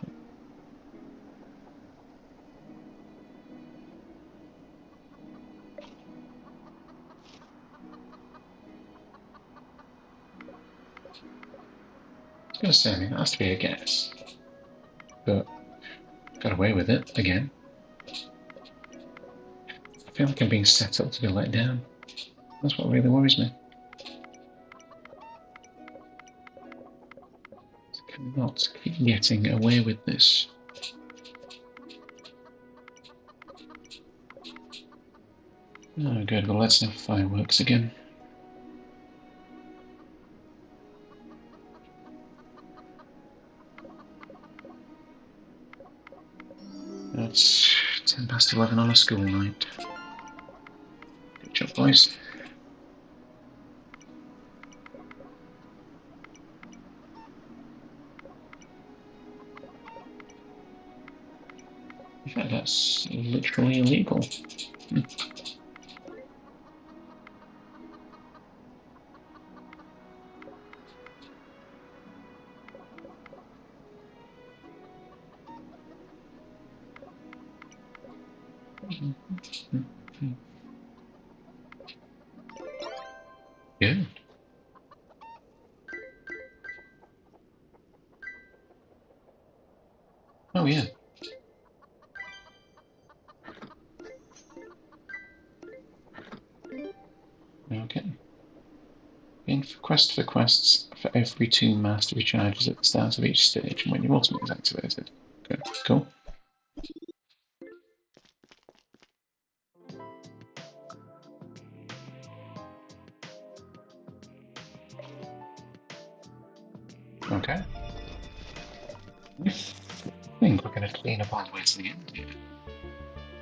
was going to say, I mean, that has to be a guess. But got away with it again. I feel like I'm being set up to be let down. That's what really worries me. I cannot keep getting away with this. Oh good, well let's have fireworks again. It's 10 past 11 on a school night. Good job, boys. In fact, that's literally illegal. Good. Oh yeah. Okay. In quest for quests for every 2 mastery charges at the start of each stage and when your ultimate is activated. Good. Cool. Okay. I think we're going to clean up all the way to the end here,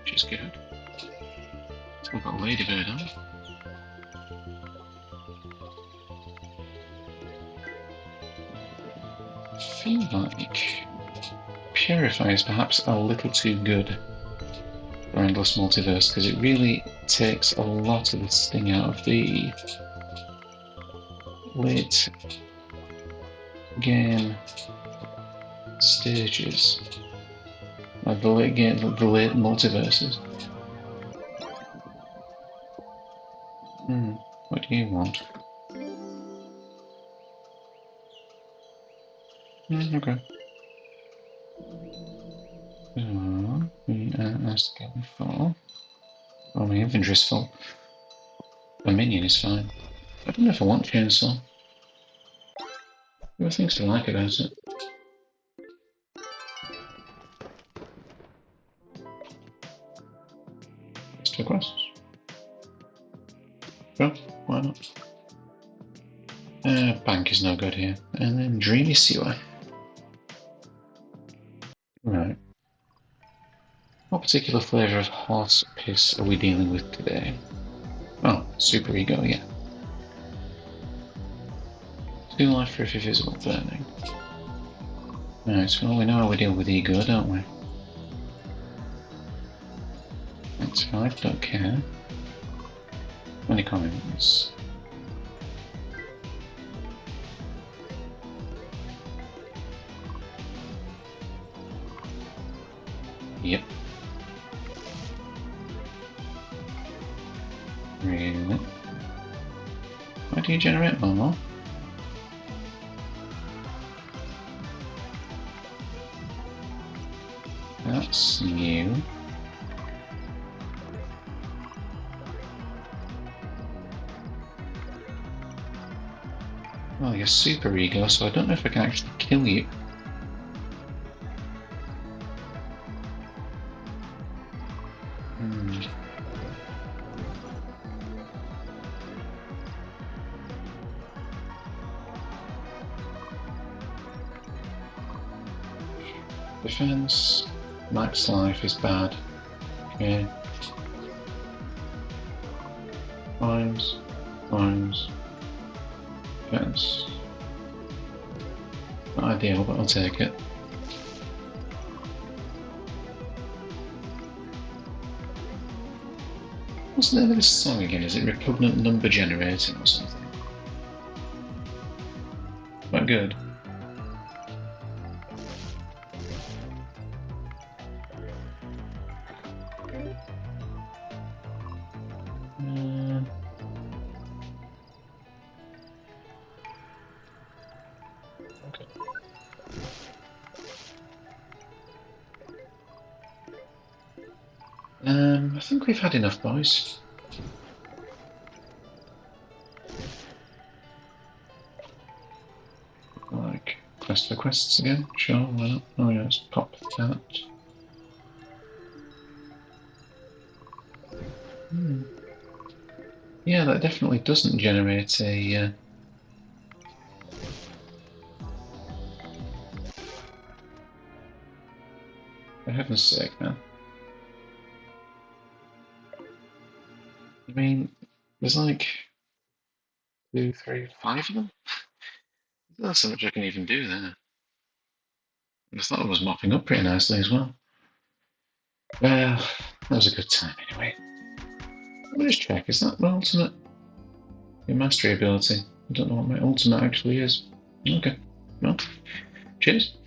which is good. So we've got Ladybird on. I feel like Purify is perhaps a little too good for Endless Multiverse because it really takes a lot of the sting out of the late game stages, like the late multiverses. What do you want? Okay. So, we are asking for... Oh, my inventory's full. A minion is fine. I don't know if I want chainsaw. There are things to like about it. Let's do quests. Well, why not? Bank is no good here. And then Dreamy Sewer. Right. What particular flavour of horse piss are we dealing with today? Oh, super ego, yeah. 2 life for every visible burning. Right, well we know how we deal with ego, don't we? That's 5, don't care. Any comments? Yep. Really? Why do you generate more? That's new. Well, you're super ego, so I don't know if I can actually kill you. Defense, max life is bad. Okay. Fines, defense. Not ideal, but I'll take it. What's the name of this song again? Is it Repugnant Number Generating or something? Quite good. Okay. I think we've had enough, boys. Like, quest for quests again? Sure, why not? Oh yeah, let's pop that. Yeah, that definitely doesn't generate a... For heaven's sake, man. I mean, there's like 2, 3, 5 of them? There's not so much I can even do there. I thought I was mopping up pretty nicely as well. Well, that was a good time anyway. Let me just check, is that my ultimate? Your mastery ability. I don't know what my ultimate actually is. Okay, well, cheers.